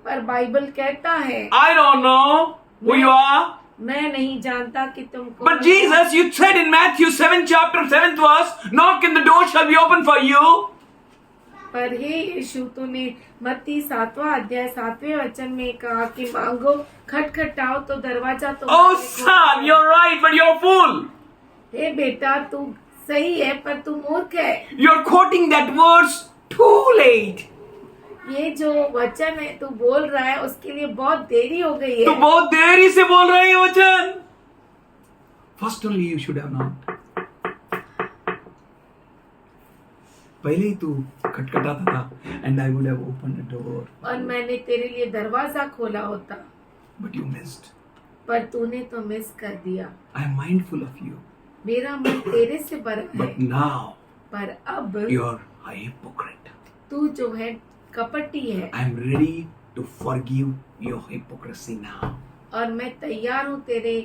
पर बाइबल कहता है I don't know who you are. मैं नहीं जानता कि तुम कौन But हो। Jesus, you said in Matthew 7th chapter 7th verse, knock and the door shall be open for you. पर हे यीशु, तूने मत्ती 7वां अध्याय 7वें वचन में कहा कि मांगो, खटखटाओ तो दरवाजा तो Oh son, you're right, but you're a fool. हे बेटा, तू सही है पर तू मूर्ख है। You're quoting that verse too late. ये जो वचन है तू बोल रहा है उसके लिए बहुत देरी हो गई तो है। बहुत देरी से बोल रहे हैं वचन। First only you should have known. पहले ही तू खटखटाता था and I would have opened the door. और मैंने तेरे लिए दरवाजा खोला होता, But you missed. पर तूने तो मिस कर दिया। I am mindful of you. मेरा मन तेरे से भरा है, But now पर अब you're a hypocrite. तू जो है कपटी है। I am ready to forgive your hypocrisy now. और मैं तैयार हूँ तेरे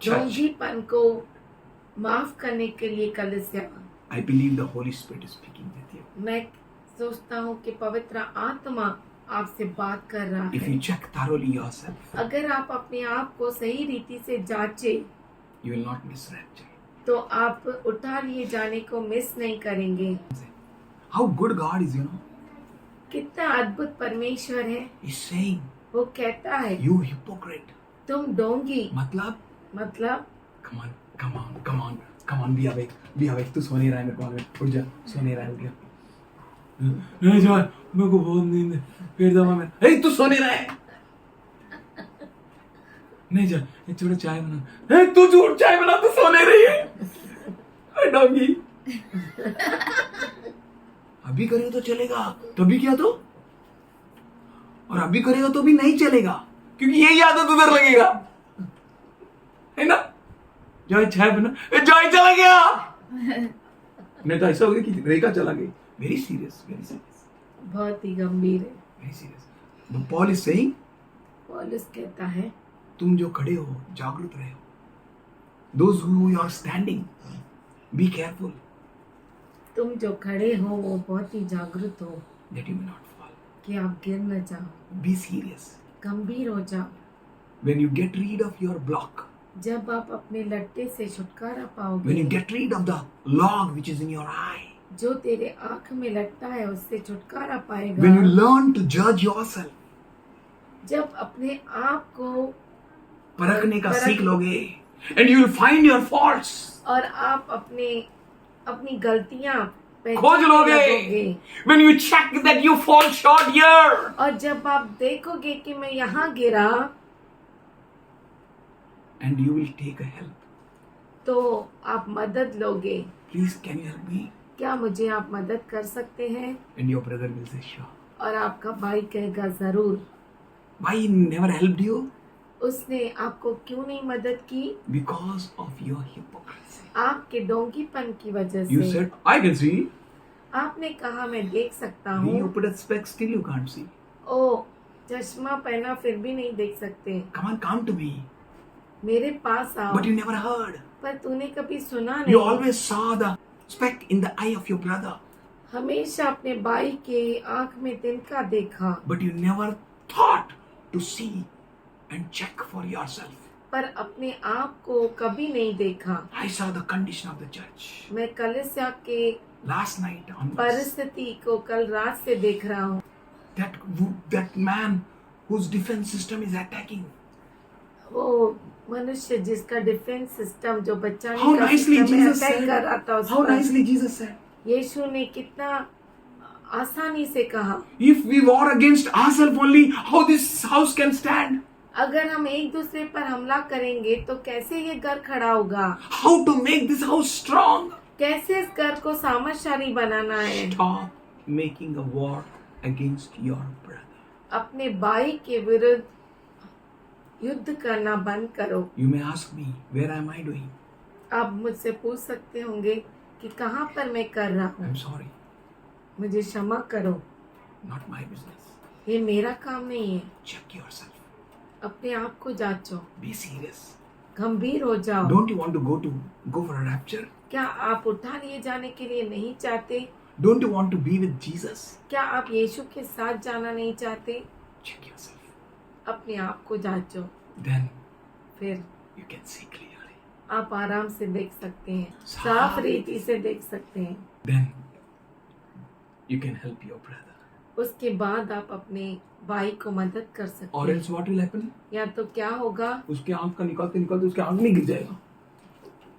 ढोंगीपन को माफ करने के लिए। कलीसिया, I believe the Holy Spirit is speaking with you. मैं सोचता हूँ कि पवित्र आत्मा आपसे बात कर रहा If है। you check thoroughly yourself, अगर आप अपने आप को सही रीति से जांचे you will not miss rapture. तो आप उठा लिए जाने को मिस नहीं करेंगे। How good God is, you know. कितना अद्भुत परमेश्वर है। He's saying, वो कहता है you hypocrite. तुम डोंगी, मतलब, मतलब come on, come on, come on, come on, be awake, be awake. तू सो नहीं रहा है मेरे को मालूम है। उठ जा, सो नहीं रहा है, उठ गया। नहीं जा, मेरे को बहुत नींद है। फिर दबा मैं, हे तू सो नहीं रहा है। नहीं जा, एक छोटा चाय बना। हे तू झूठ चाय बना, तू सो नहीं रही है। अरे डॉगी। अभी करेगा तो चलेगा, तभी किया तो, और अभी करेगा तो भी नहीं चलेगा, क्योंकि यही आदत उधर लगेगा, है ना। जॉय चाय बना, जॉय चला गया। नहीं तो ऐसा हो गया कि रेखा चला गई। वेरी सीरियस, वेरी सीरियस, बहुत ही गंभीर है। Very serious. Paul is saying, पौलुस कहता है तुम जो खड़े हो जागरूक रहो। Those who are standing, be careful तुम जो खड़े हो वो बहुत ही जागरूक हो that you may not fall. कि आप गिर न जाओ, Be serious. गंभीर हो जाओ। When you get rid of your block, जब आप अपने लट्टे से छुटकारा when पाओगे, you get rid of the log which is in your eye, जो तेरे आँख में लगता है उससे छुटकारा पाएगा। when you learn to judge yourself, जब अपने आप को परखने का परख- सीख लोगे, and you will find your faults. और आप अपनी गलतियां खोज पहचानने लोगे। लगोगे। When you check that you fall short here, और जब आप देखोगे कि मैं यहाँ गिरा, and you will take a help. तो आप मदद लोगे। Please, can you help me? क्या मुझे आप मदद कर सकते हैं? And your brother will say, sure. और आपका भाई कहेगा जरूर। Why he never helped you? उसने आपको क्यों नहीं मदद की? Because of your hypocrisy. आपके डोंगीपन की वजह You से। said, I can see. आपने कहा मैं देख सकता You हूँ। put a spec, still you can't see. ओ, चश्मा पहना फिर भी नहीं देख सकते। Come on, come to me. मेरे पास आओ। But you never heard. पर तूने कभी सुना You नहीं। always saw the speck in the eye of your brother. हमेशा अपने भाई के आंख में तिनका देखा, But you never thought to see and check for yourself. पर अपने आप को कभी नहीं देखा। I saw the condition of the church. मैं कलीसिया के Last night onwards. परिस्थिति को कल रात से देख रहा हूँ। That man whose defense system is attacking. वो मनुष्य जिसका डिफेंस सिस्टम जो बचाने How का nicely सिस्टम है, Jesus अटैक said. कर रहा था उस How पर। nicely Jesus said. यीशु ने कितना आसानी से कहा, If we war against ourselves only, how this house can stand? अगर हम एक दूसरे पर हमला करेंगे तो कैसे ये घर खड़ा होगा? How to make this house strong? कैसे इस घर को सामर्थ्यशाली बनाना है? Stop making a war against your brother. अपने भाई के विरुद्ध युद्ध करना बंद करो। You may ask me, where am I doing? आप मुझसे पूछ सकते होंगे कि कहाँ पर मैं कर रहा हूँ। I'm sorry, मुझे क्षमा करो, not my business. ये मेरा काम नहीं है। Check yourself. अपने आप को जांचो, Be serious. गंभीर हो जाओ। Don't you want to go for a rapture? क्या आप उठा लिए जाने के लिए नहीं चाहते? Don't you want to be with Jesus? क्या आप यीशु के साथ जाना नहीं चाहते? Check yourself. अपने आप को जांचो, Then फिर you can see clearly. आप आराम से देख सकते हैं, साफ साफ रीति से देख सकते हैं। Then you can help your brother. उसके बाद आप अपने भाई को मदद कर सकते Or हैं। else what will happen? या तो क्या होगा, उसके आंख का निकालते उसके आंख में गिर जाएगा,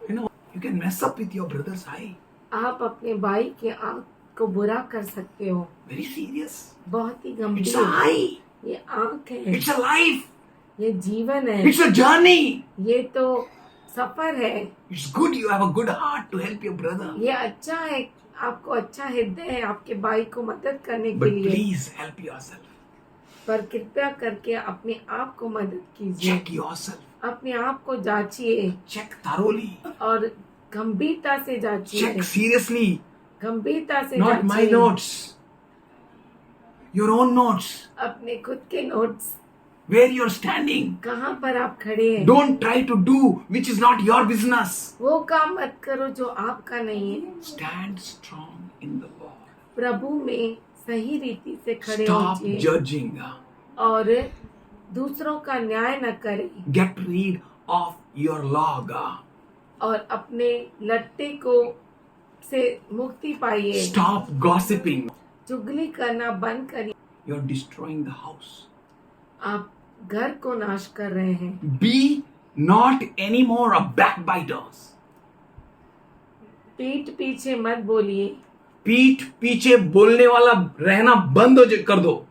है ना? You can mess up with your brother's eye. आप अपने भाई के आंख को बुरा कर सकते हो। Very serious. बहुत ही It's a गंभीर। eye. ये आंख है, It's a life. ये जीवन है, It's a journey. ये तो सफर है। It's good you have a good heart to help your brother. ये अच्छा है, आपको अच्छा हृदय है आपके भाई को मदद करने के But लिए, please help yourself. पर कृपया करके अपने आप को मदद कीजिए। Check yourself. अपने आप को जांचिए Check thoroughly. और गंभीरता से जांचिए। Check seriously. गंभीरता से Not my जांचिए। notes. Your own notes. अपने खुद के नोट्स, Where you're standing. कहाँ पर आप खड़े हैं। Don't try to do which is not your business. वो काम मत करो जो आपका नहीं है। Stand strong in the Lord. प्रभु में सही रीति से खड़े Stop होइए judging. और दूसरों का न्याय न करें Get rid of your log. और अपने लट्टे को से मुक्ति पाइए। Stop gossiping. चुगली करना बंद करिए। You're destroying the house. आप घर को नाश कर रहे हैं। Be not anymore a backbiters. पीठ पीछे मत बोलिए। पीठ पीछे बोलने वाला रहना बंद कर दो।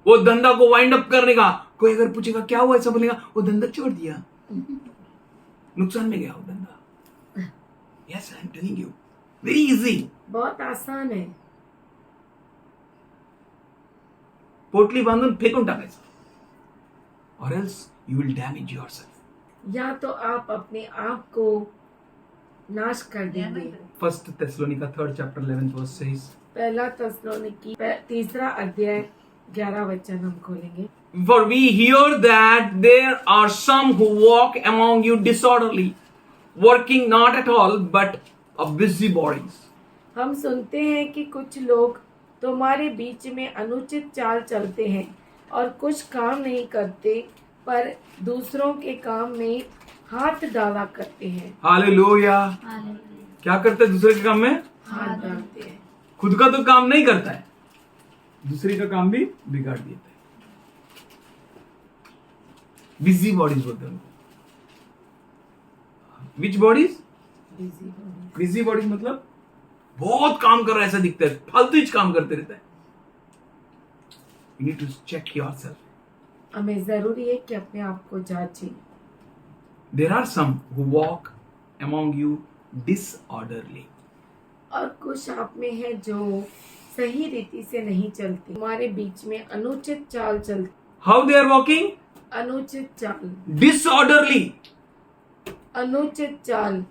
वो धंधा को वाइंड अप करने का, कोई अगर पूछेगा क्या हुआ, ऐसा बोलेगा वो धंधा छोड़ दिया, नुकसान में गया वो धंधा। Yes, I am telling you, very easy. बहुत आसान है। पोटली बांधून फेकून टाकायचं, or else you will damage yourself. या तो आप अपने आप को नाश कर देंगे। First Thessalonica 3rd chapter 11th verse says, पहला तस्सलोनिकी 3 अध्याय 11 वचन हम खोलेंगे। For we hear that there are some who walk among you disorderly, working not at all but of busybodies. हम सुनते हैं कि कुछ लोग तुम्हारे बीच में अनुचित चाल चलते हैं और कुछ काम नहीं करते पर दूसरों के काम में हाथ डाला करते हैं। Hallelujah. Hallelujah. क्या करते हैं दूसरे के काम में? हाथ डालते हैं। खुद का तो काम नहीं करता है, दूसरे का काम भी बिगाड़ देता है। बिजी बॉडीज बोलते हैं उनको। विच बॉडीज? बिजी होने। बिजी बॉडीज मतलब बहुत काम कर रहा है ऐसा दिखता है, फालतू ही काम करते रहता है। You need to check yourself. हमें जरूरी है कि अपने आप को जांचें। There are some who walk among you disorderly. और कुछ आप में है जो सही रीति से नहीं चलते, हमारे बीच में अनुचित चाल चलती। How they are walking? अनुचित चाल। डिसऑर्डरली। अनुचित चाल।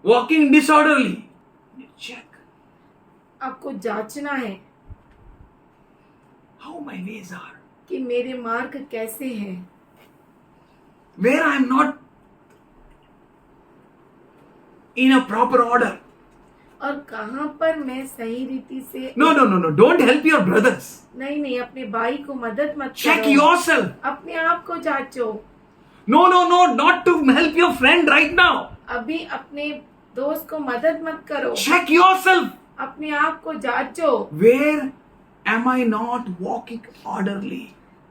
Walking disorderly. चेक आपको जांचना है हाउ माय वेज आर, कि मेरे मार्ग कैसे हैं, where I am not in a proper order. और कहाँ पर मैं सही रीति से। No, don't help your brothers. नहीं, अपने भाई को मदद मत Check करो। yourself. अपने आप को जांचो। No, not to help your friend right now. अभी अपने दोस्त को मदद मत करो। Check yourself. अपने आप को जांचो। Where am I not walking orderly?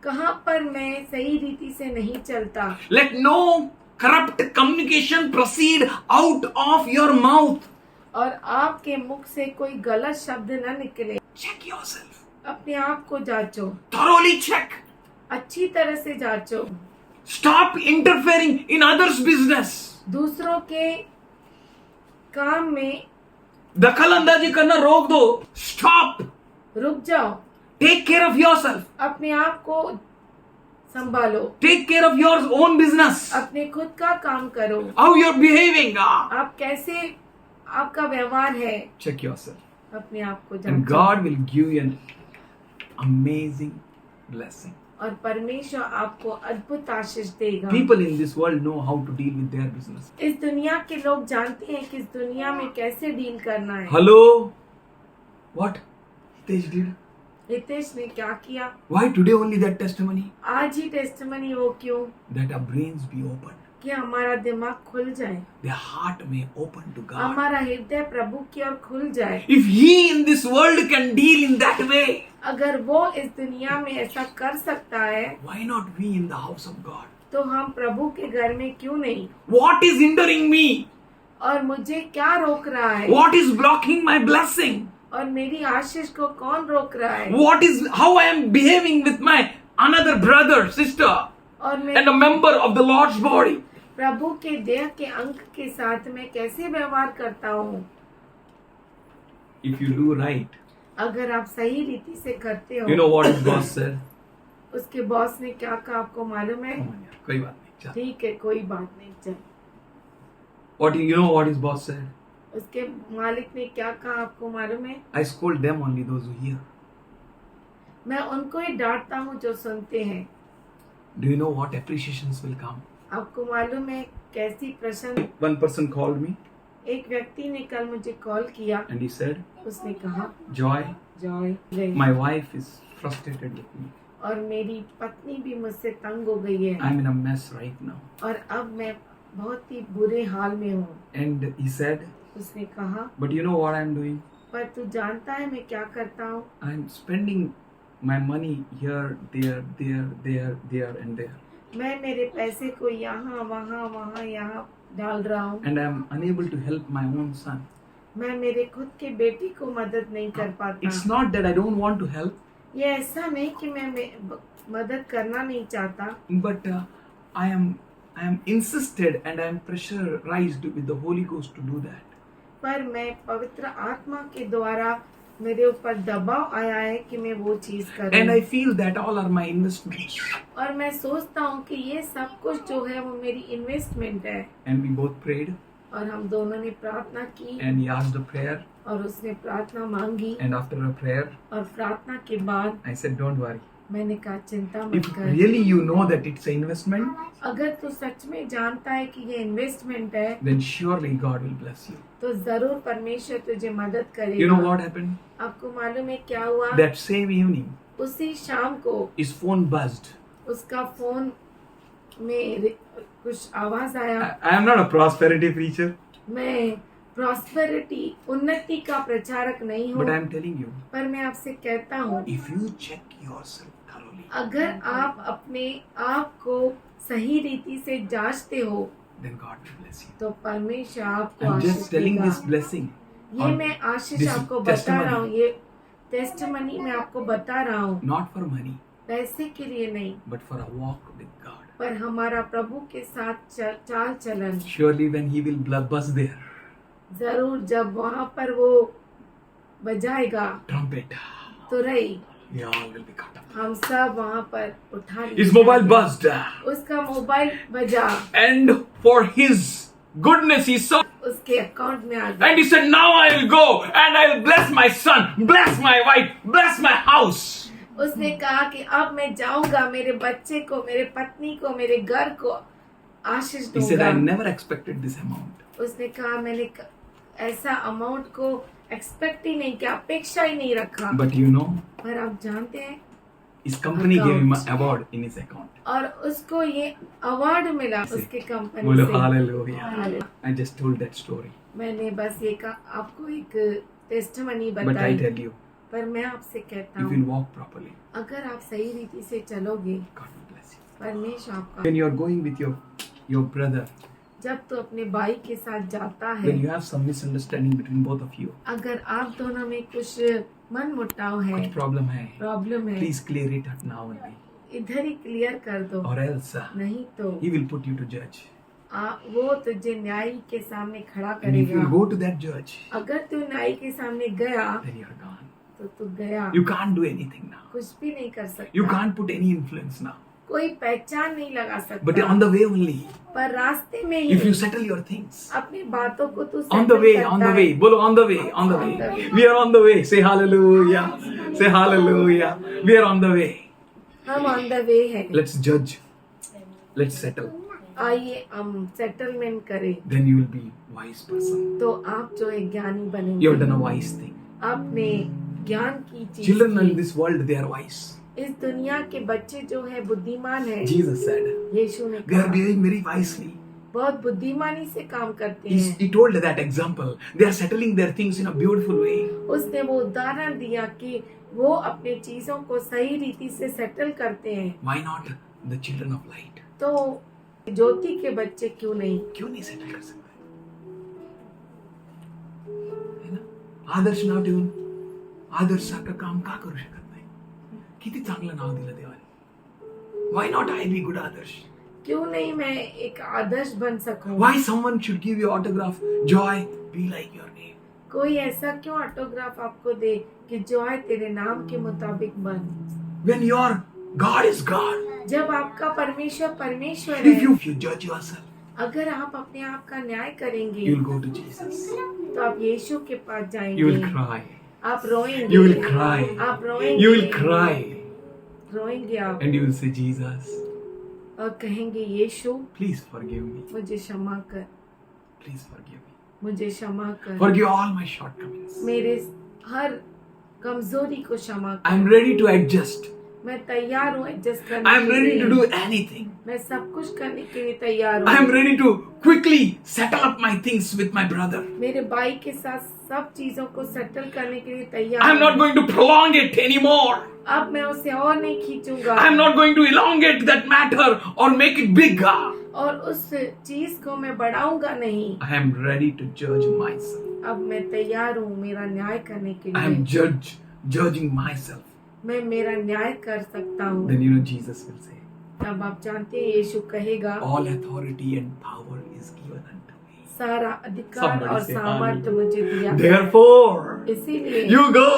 कहाँ पर मैं सही रीति से नहीं चलता। Let no corrupt communication proceed out of your mouth. और आपके मुख से कोई गलत शब्द न निकले। Check yourself. अपने आप को जांचो। Thoroughly check. अच्छी तरह से जांचो। Stop interfering in others' business. दूसरों के काम में दखल अंदाजी करना रोक दो. Stop. रुक जाओ। Take care of yourself. अपने आप को संभालो। Take care of your own business. अपने खुद का काम करो। How you're behaving. आप कैसे आपका व्यवहार है। Check yourself. अपने आप को And जांचो। God will give you an amazing blessing. और परमेश्वर आपको अद्भुत आशीष देगा। People in this world know how to deal with their business. इस दुनिया के लोग जानते हैं कि इस दुनिया में कैसे डील करना है। Hello? What? Tej did? Hitesh ने क्या किया? Why today only that testimony? आज ही टेस्टिमनी हो क्यों? That our brains be open. कि हमारा दिमाग खुल जाए, Their heart may open to God. हमारा हृदय प्रभु की ओर खुल जाए। If He in this world can deal in that way, अगर वो इस दुनिया में ऐसा कर सकता है, why not we in the house of God? तो हम प्रभु के घर में क्यों नहीं? What is hindering me? और मुझे क्या रोक रहा है? What is blocking my blessing? और मेरी आशीष को कौन रोक रहा है? What is how I am behaving with my another brother, sister, और मैं and a member of the Lord's body? प्रभु के देह के अंग के साथ मैं कैसे व्यवहार करता हूँ? If you do right, अगर आप सही रीति से करते हो, you know what his boss said? उसके बॉस ने क्या कहा आपको मालूम है? Come on, यार, कोई बात नहीं, चल. ठीक है, कोई बात नहीं, चल। What you know what his boss said? उसके मालिक ने क्या कहा आपको मालूम है? I scold them only those who hear. मैं उनको ही डांटता हूँ जो सुनते हैं। Do you know what appreciations will come? आपको मालूम है कैसी प्रसन्न। One person called me एक व्यक्ति ने कल मुझे कॉल किया, and he said, उसने कहा, Joy, Joy, my wife is frustrated with me. और मेरी पत्नी भी मुझसे तंग हो गई है I'm in a mess right now. और अब मैं बहुत ही बुरे हाल में हूँ। And he said, उसने कहा, but you know what I'm doing? पर तू जानता है मैं क्या करता हूँ? I'm spending my money here, there and there. मैं मेरे पैसे को यहाँ वहाँ यहाँ डाल रहा हूँ। And I'm unable to help my own son. मैं मेरे खुद के बेटी को मदद नहीं कर पाता। It's not that I don't want to help, ये ऐसा नहीं कि मैं मदद करना नहीं चाहता, but I am insisted and I am pressurized with the Holy Ghost to do that. पर मैं पवित्र आत्मा के द्वारा मेरे ऊपर दबाव आया है कि मैं वो चीज And करूं। I feel that all are my investments. और मैं सोचता हूँ कि ये सब कुछ जो है वो मेरी इन्वेस्टमेंट है। And we both prayed और हम दोनों ने प्रार्थना की and he asked a prayer. और उसने प्रार्थना मांगी And after a prayer, और प्रार्थना के बाद I said, don't worry. मैंने कहा चिंता मत If कर। really you know that it's an investment, अगर तू सच में जानता है कि ये इन्वेस्टमेंट है then surely God will bless you. तो जरूर परमेश्वर तुझे मदद You करेगा। know what happened? आपको मालूम है क्या हुआ? That same evening, उसी शाम को his phone buzzed. उसका फोन में कुछ आवाज आया। I am not a prosperity preacher, मैं प्रॉस्पेरिटी उन्नति का प्रचारक नहीं हूँ, but I am telling you, पर मैं आपसे कहता हूँ if you check yourself thoroughly, अगर आप अपने आप को सही रीति से जांचते हो then God will bless you. तो परमेश्वर आपको I'm आशीष just telling देगा। this blessing. ये on- मैं आशीष this आपको बता testimony. रहा हूँ, ये टेस्टमनी मैं आपको बता रहा हूँ, Not for money, पैसे के लिए नहीं, but for a walk with God. पर हमारा प्रभु के साथ चाल चलन। Surely when he will buzz there, जरूर जब वहाँ पर वो बजाएगा trumpet, तो रही we all will be caught up. हम सब वहाँ पर उठा लिए His mobile buzzed, उसका मोबाइल बजा, and for his goodness he saw, उसके अकाउंट में आ गया and he said, now I will go and I will bless my son, bless my wife, bless my house. उसने कहा कि अब मैं जाऊंगा, मेरे बच्चे को, मेरे पत्नी को, मेरे घर को आशीष He said, I दूंगा। never expected this amount. उसने कहा मैंने ऐसा अमाउंट को एक्सपेक्ट ही नहीं किया, अपेक्षा ही नहीं रखा। But you know, पर आप जानते हैं his company gave him an Account. award in his account. और उसको ये अवार्ड मिला उसके कंपनी बोलो से। hallelujah. Hallelujah. I just told that story. मैंने बस ये आपको एक टेस्टमनी But I बताई, tell you, पर मैं आपसे कहता if हूँ you walk properly, अगर आप सही रीति से चलोगे God will bless you. परमेश्वर आपका। When you are going with your brother, जब तो अपने भाई के साथ जाता है, when you have some misunderstanding between both of you, अगर आप दोनों में कुछ मन मुटाव है, कुछ problem है, प्रॉब्लम है, please clear it at now only, इधर ही क्लियर कर दो, or else नहीं तो he will put you to judge. वो तुझे न्यायी के सामने खड़ा And if you करेगा। go to that judge, अगर तू न्यायी के सामने गया then you are gone. तो तू गया, You can't do anything now. कुछ भी नहीं कर सकता, You can't put any influence now. कोई पहचान नहीं लगा But सकता, on the way only, पर रास्ते में if you he settle your things, अपनी बातों को तू on the settle way, करता on the है। way, bolo on the way, on the On the way. way. We are on the way. Say hallelujah. Say hallelujah. We are on the way. हम on the way है। Let's judge. Let's settle. आइए हम settlement करें, Then you will be wise person. तो आप जो एक ज्ञानी बनेंगे। You have done a wise thing. आपने ज्ञान की चीज Children in की। this world, they are wise. इस दुनिया के बच्चे जो है बुद्धिमान है। Jesus said, यीशु ने they are कहा behaving very wisely. बहुत बुद्धिमानी से काम करते हैं। He told that example. They are settling their things in a beautiful way. उसने वो उदाहरण दिया कि वो अपने चीजों को सही रीति से सेटल करते हैं। Why not the children of light? तो ज्योति के बच्चे क्यों नहीं? क्यों नहीं सेटल कर सकते? है ना? आदर्श नाव ठेवून आदर्श सारखं काम का करू शकत नाही? किती चांगलं नाव दिलं देवाने. Why not I be good आदर्श? क्यों नहीं मैं एक आदर्श बन सकूं? Why someone should give you autograph? Joy, be like your name. कोई ऐसा क्यों ऑटोग्राफ आपको दे कि जॉय तेरे नाम के मुताबिक बन? When your God is God, जब आपका परमेश्वर परमेश्वर if है, you judge yourself, अगर आप अपने आप का न्याय करेंगे you will go to Jesus. तो आप यीशु के पास You will जाएंगे, cry. आप रोएंगे, You will cry. आप रोएंगे, You will cry. रोएंगे आप And you will say, Jesus, और कहेंगे यीशु please forgive me. मुझे क्षमा कर, Please forgive me. मुझे क्षमा कर, Forgive all my shortcomings. मेरे हर कमजोरी को क्षमा I am कर। ready to adjust. मैं तैयार हूँ एडजस्ट करने I am के ready लिए। to do anything. मैं सब कुछ करने के लिए तैयार I am हूँ। ready to quickly settle up my things with my brother. मेरे भाई के साथ सब चीजों को सेटल करने के लिए तैयार I am not हूँ। going to prolong it anymore. अब मैं उसे और नहीं खींचूंगा I am not going to elongate that matter or make it bigger. और उस चीज को मैं बढ़ाऊंगा नहीं। I am ready to judge myself. अब मैं तैयार हूँ मेरा न्याय करने के I am लिए। judging myself. मैं मेरा न्याय कर सकता हूँ। Then you know Jesus will say, तब आप जानते हैं यीशु कहेगा all authority and power is given unto me. सारा अधिकार Somebody और say सामर्थ्य amen. मुझे दिया। Therefore, इसीलिए you go.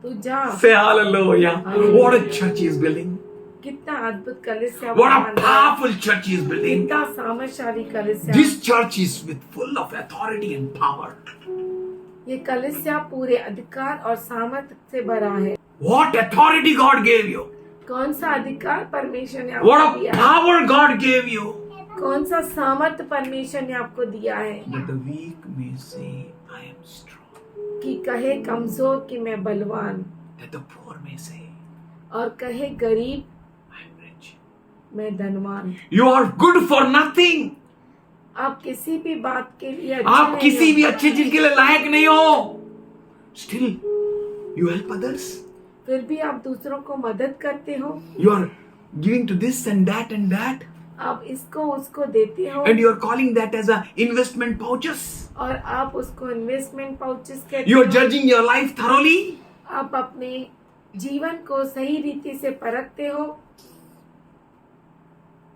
तू जा। Say hallelujah. Hallelujah. What a church he is building. कितना अद्भुत कलीसिया What a बना रहा है। powerful church he is building. कितना सामर्थ्यशाली कलीसिया। This church is with full of authority and power. ये कलीसिया पूरे अधिकार और सामर्थ्य से भरा है। What authority God gave you. कौन सा अधिकार परमेश्वर ने What आपको a दिया है? power God gave you. कौन सा सामर्थ्य परमेश्वर ने आपको दिया है That the weak may say, I am strong. कि कहे कमजोर कि मैं बलवान, That the poor may say, और कहे गरीब I am rich. मैं धनवान। You are good for nothing. आप किसी भी बात के लिए अच्छे आप नहीं किसी हो। भी अच्छी चीज के लिए लायक नहीं हो। Still, you help others. फिर भी आप दूसरों को मदद करते हो। You are giving to this and that and that. आप इसको उसको देते हो And you are calling that as a investment pouches. और आप उसको इन्वेस्टमेंट पाउचेस कहते You are हो। judging your life thoroughly. आप अपने जीवन को सही रीति से परखते हो।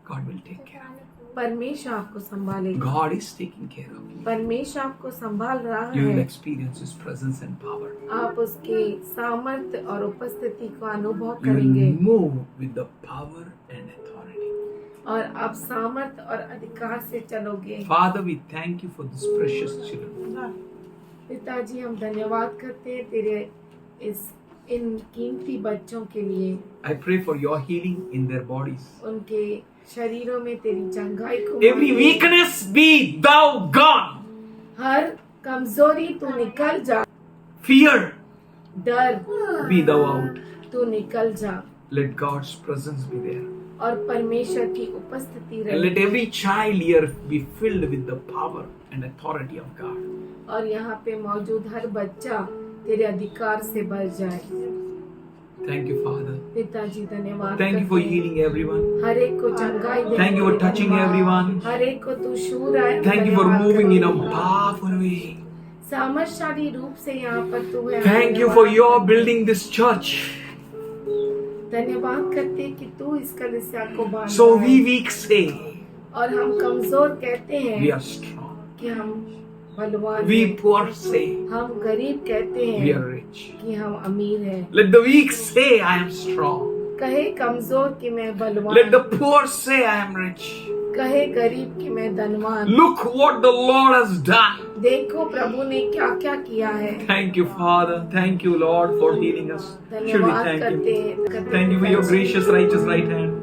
God will take care of you. परमेश्वर आपको संभालेगा। God is taking care of you. परमेश्वर आपको संभाल रहा You will है। experience His presence and power. आप उसके सामर्थ्य और उपस्थिति को अनुभव You करेंगे will move with the power and authority. और आप सामर्थ्य और अधिकार से चलोगे। Father, we thank you for this precious children. पिताजी हम धन्यवाद करते हैं तेरे इन कीमती बच्चों के लिए। I pray for your healing in their bodies. उनके शरीरों में तेरी चंगाई को Every मांगे। weakness be thou gone. हर कमजोरी तू निकल जा, Fear डर be thou out. तू निकल जा Let God's presence be there. और परमेश्वर की उपस्थिति And let रहे every child here be filled with the power and authority of God. और यहाँ पे मौजूद हर बच्चा तेरे अधिकार से भर जाए। Thank you, Father. पिताजी धन्यवाद Thank you for करते हैं। healing everyone. हर एक को चंगाई देने Thank you for के लिए touching धन्यवाद। everyone. हर एक को तू छू रहा है। Thank you for धन्यवाद moving in a करते हैं। powerful way. सामर्थ्यशाली रूप से यहाँ पर तू है। Thank you for your building this church. धन्यवाद करते हैं कि तू इस कलीसिया को बांध So रहा है। we weak say और हम कमजोर कहते हैं we are strong. कि हम बलवान We हैं। poor say हम गरीब कहते we हैं are rich. कि हम अमीर हैं। Let the weak say I am strong. कहे कमजोर कि मैं बलवान, Let the poor say I am rich. कहे गरीब कि मैं धनवान। Look what the Lord has done. देखो प्रभु ने क्या क्या किया है। Thank you, Father. Thank you, Lord, for healing us. Should we धन्यवाद thank करते you? हैं। Thank you for your gracious, righteous right hand.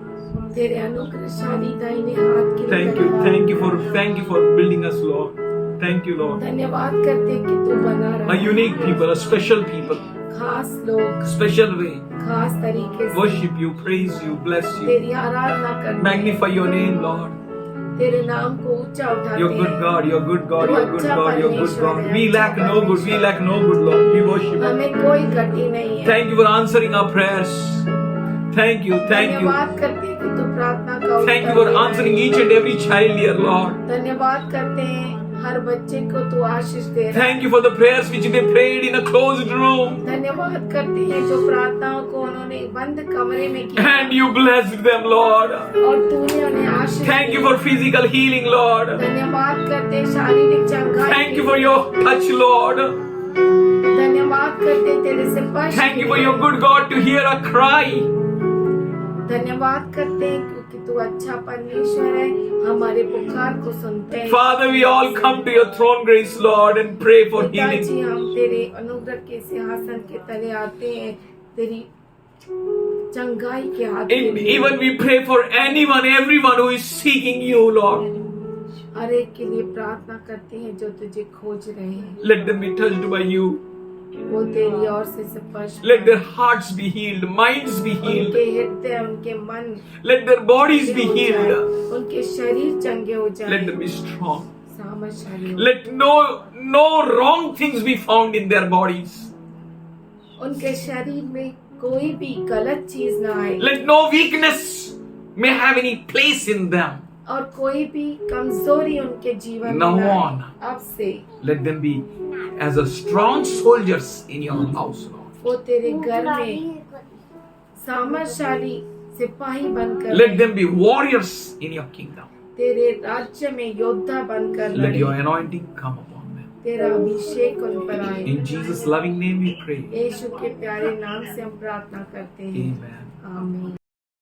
तेरे अनुग्रहशाली दाहिने हाथ के लिए Thank you, धन्यवाद। thank you for building us, Lord. Thank you, Lord. धन्यवाद करते हैं कि तू बना रहा A unique people, a special people, खास लोग special way. खास तरीके से Worship you, praise you, bless you. तेरी आराधना करते हैं। Magnify your name, Lord. तेरे नाम को ऊंचा उठाते You're good हैं। God, you're good God, you're good God, you're good God. We lack no good, we lack no good, Lord. We worship you. हमें कोई घटी नहीं है। Thank you for answering our prayers. Thank you, thank you. धन्यवाद करते हैं कि तू प्रार्थना का Thank you उत्तर for दे रहा है। answering each and every child here, Lord. धन्यवाद करते हैं हर बच्चे को तू आशीष दे रहा है। Thank you for the prayers which they prayed in a closed room. धन्यवाद करते हैं जो प्रार्थनाओं को उन्होंने बंद कमरे में किया And you blessed them, Lord. और तूने उन्हें आशीष Thank you the. for physical healing, Lord. धन्यवाद करते हैं शारीरिक चंगाई Thank you के for लिए। your touch, Lord. धन्यवाद करते हैं तेरे से स्पर्श Thank you के for लिए। your good God to hear a cry. धन्यवाद करते हैं क्योंकि तू अच्छा परमेश्वर है, हमारे पुकार को सुनते हैं। Father, we all come to your throne grace, Lord, and pray for पिताजी healing. हम तेरे अनुग्रह के सिंहासन के तले आते हैं, तेरी चंगाई के हाथ के And लिए। even we pray for anyone, everyone who is seeking you, Lord. हर एक के लिए प्रार्थना करते हैं जो तुझे खोज रहे हैं। Let them be touched by you. वो तेरी ओर से स्पर्श Let करें। their hearts be healed, minds be healed. उनके हृदय, उनके मन Let their bodies be चंगे हो जाए, healed. उनके शरीर चंगे हो जाए। Let them be strong. सामर्थ्यशाली हो। Let no wrong things be found in their bodies. उनके शरीर में कोई भी गलत चीज ना आए Let no weakness may have any place in them. और कोई भी कमजोरी उनके जीवन No में ना one. आए। अब से Let them be as a strong soldiers in your house, Lord. वो तेरे घर में सामर्थ्यशाली सिपाही बनकर Let them be warriors in your kingdom. तेरे राज्य में योद्धा बनकर Let लड़े। your anointing come upon them. तेरा अभिषेक उन पर आए। In Jesus' loving name we pray. यीशु के प्यारे नाम से हम प्रार्थना करते हैं। Amen. आमीन।